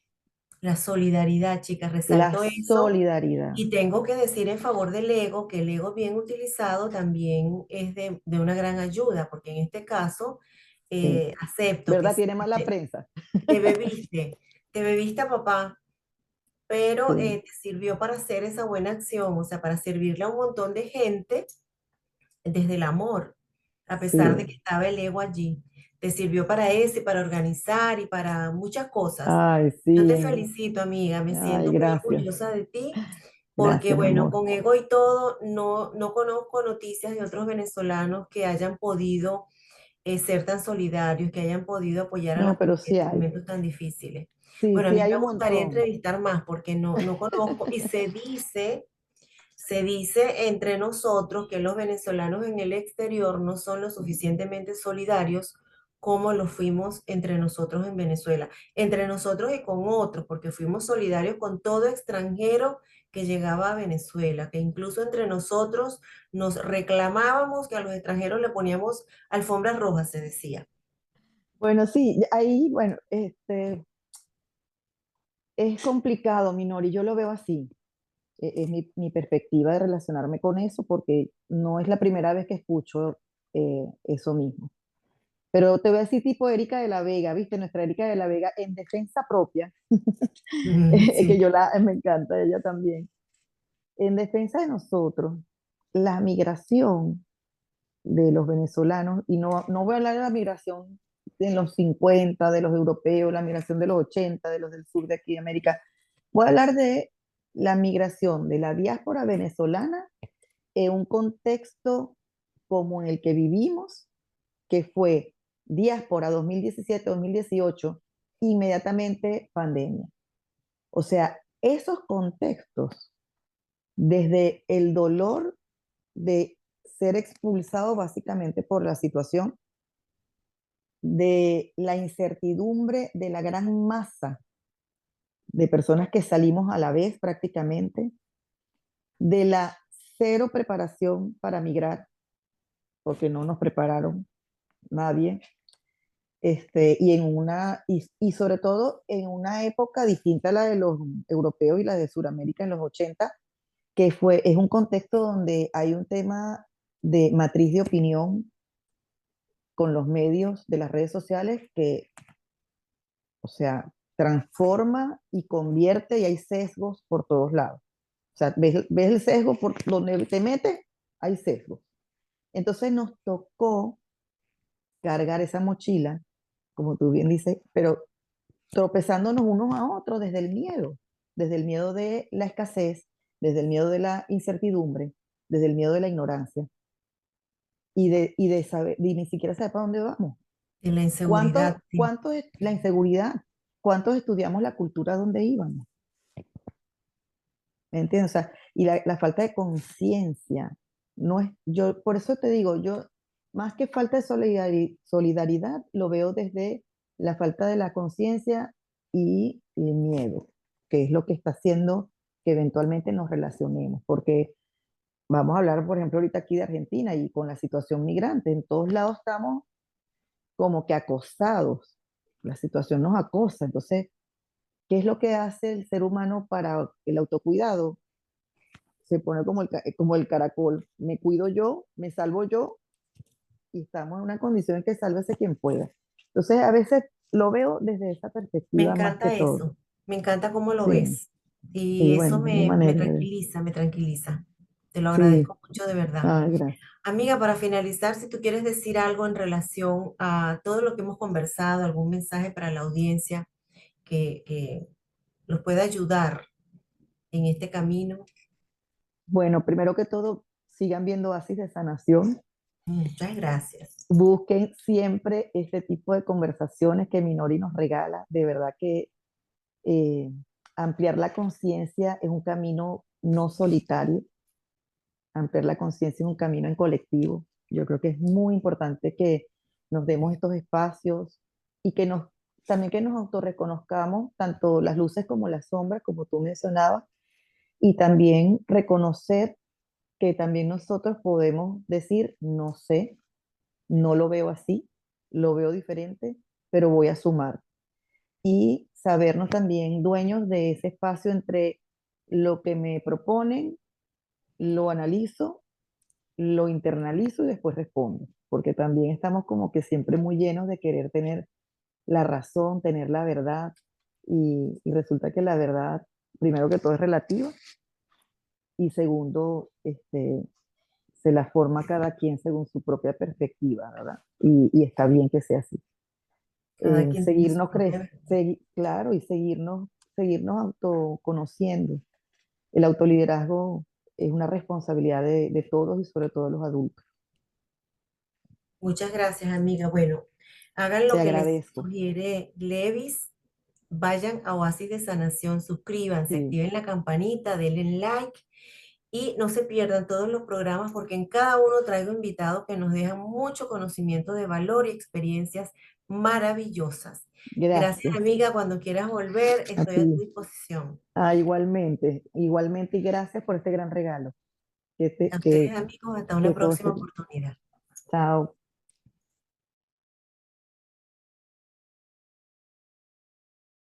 La solidaridad, chicas, La resalto eso. solidaridad, Y tengo que decir en favor del ego que el ego bien utilizado también es de una gran ayuda, porque en este caso sí. acepto que ¿Verdad? sí, Tiene mala te, prensa. te bebiste, te bebiste a papá, pero Sí, te sirvió para hacer esa buena acción, o sea, para servirle a un montón de gente desde el amor, a pesar de sí. que estaba el ego allí. Te sirvió para eso y para organizar y para muchas cosas. Ay, Yo sí. te felicito, amiga, me Ay, siento muy gracias. orgullosa de ti porque Gracias, bueno, amor. con ego y todo, no conozco noticias de otros venezolanos que hayan podido ser tan solidarios, que hayan podido apoyar a No, la pero comunidad sí en hay. momentos tan difíciles. Sí, Bueno, a sí mí hay me un gustaría montón. entrevistar más porque no conozco y se dice entre nosotros que los venezolanos en el exterior no son lo suficientemente solidarios como lo fuimos entre nosotros en Venezuela, entre nosotros y con otros, porque fuimos solidarios con todo extranjero que llegaba a Venezuela, que incluso entre nosotros nos reclamábamos que a los extranjeros le poníamos alfombras rojas, se decía. Bueno, sí, ahí, bueno, es complicado, Minori, yo lo veo así. Es mi perspectiva de relacionarme con eso, porque no es la primera vez que escucho eso mismo. Pero te voy a decir tipo Erika de la Vega, ¿viste? Nuestra Erika de la Vega en defensa propia, que Sí. me encanta ella también. En defensa de nosotros, la migración de los venezolanos, y no voy a hablar de la migración de los 50 de los europeos, la migración de los 80 de los del sur de aquí de América, voy a hablar de la migración de la diáspora venezolana en un contexto como en el que vivimos, que fue diáspora 2017-2018, inmediatamente pandemia. O sea, esos contextos, desde el dolor de ser expulsado básicamente por la situación, de la incertidumbre de la gran masa de personas que salimos a la vez prácticamente, de la cero preparación para migrar, porque no nos prepararon nadie, y sobre todo en una época distinta a la de los europeos y la de Sudamérica en los 80, es un contexto donde hay un tema de matriz de opinión con los medios de las redes sociales que, o sea, transforma y convierte y hay sesgos por todos lados. O sea, ves el sesgo por donde te metes, hay sesgos. Entonces nos tocó cargar esa mochila, como tú bien dices, pero tropezándonos unos a otros desde el miedo de la escasez, desde el miedo de la incertidumbre, desde el miedo de la ignorancia y de saber, y ni siquiera saber para dónde vamos. De la inseguridad, sí. ¿Cuánto es la inseguridad? ¿Cuántos estudiamos la cultura donde íbamos? ¿Me entiendes? O sea, y la falta de conciencia, no es, yo, por eso te digo, yo, más que falta de solidaridad, lo veo desde la falta de la conciencia y el miedo, que es lo que está haciendo que eventualmente nos relacionemos, porque vamos a hablar, por ejemplo, ahorita aquí de Argentina y con la situación migrante, en todos lados estamos como que acosados, la situación nos acosa, entonces, ¿qué es lo que hace el ser humano para el autocuidado? Se pone como el caracol, me cuido yo, me salvo yo y estamos en una condición en que sálvese quien pueda. Entonces, a veces lo veo desde esa Me perspectiva más que encanta todo. eso, me encanta cómo lo Sí, ves. Y sí, eso bueno, mi me manera de... tranquiliza, me tranquiliza. Te lo Sí, agradezco mucho de verdad. ah, gracias. Amiga, para finalizar, si tú quieres decir algo en relación a todo lo que hemos conversado, algún mensaje para la audiencia que los pueda ayudar en este camino. Bueno, primero que todo, sigan viendo Oasis de Sanación. Muchas gracias. Busquen siempre este tipo de conversaciones que Minori nos regala. De verdad que eh, ampliar la conciencia es un camino no solitario. Ampliar la conciencia es un camino en colectivo. Yo creo que es muy importante que nos demos estos espacios y que también que nos autorreconozcamos, tanto las luces como las sombras, como tú mencionabas, y también reconocer que también nosotros podemos decir, no sé, no lo veo así, lo veo diferente, pero voy a sumar. Y sabernos también dueños de ese espacio entre lo que me proponen, lo analizo, lo internalizo y después respondo, porque también estamos como que siempre muy llenos de querer tener la razón, tener la verdad, y resulta que la verdad, primero que todo, es relativa y segundo, se la forma cada quien según su propia perspectiva, ¿verdad? Y está bien que sea así. Cada quien tiene su Seguirnos, propia verdad. claro, y seguirnos autoconociendo. El autoliderazgo es una responsabilidad de todos y sobre todo de los adultos. Muchas gracias, amiga. Bueno, hagan Te lo que les agradezco. sugiere Levis. Vayan a Oasis de Sanación, suscríbanse, Sí, activen la campanita, denle like y no se pierdan todos los programas porque en cada uno traigo invitados que nos dejan mucho conocimiento de valor y experiencias maravillosas. Gracias, gracias amiga. Cuando quieras volver, a estoy a tu ti. disposición. Ah, igualmente, igualmente y gracias por este gran regalo. A ustedes, amigos, hasta una Que todo próxima esté bien. oportunidad. Chao.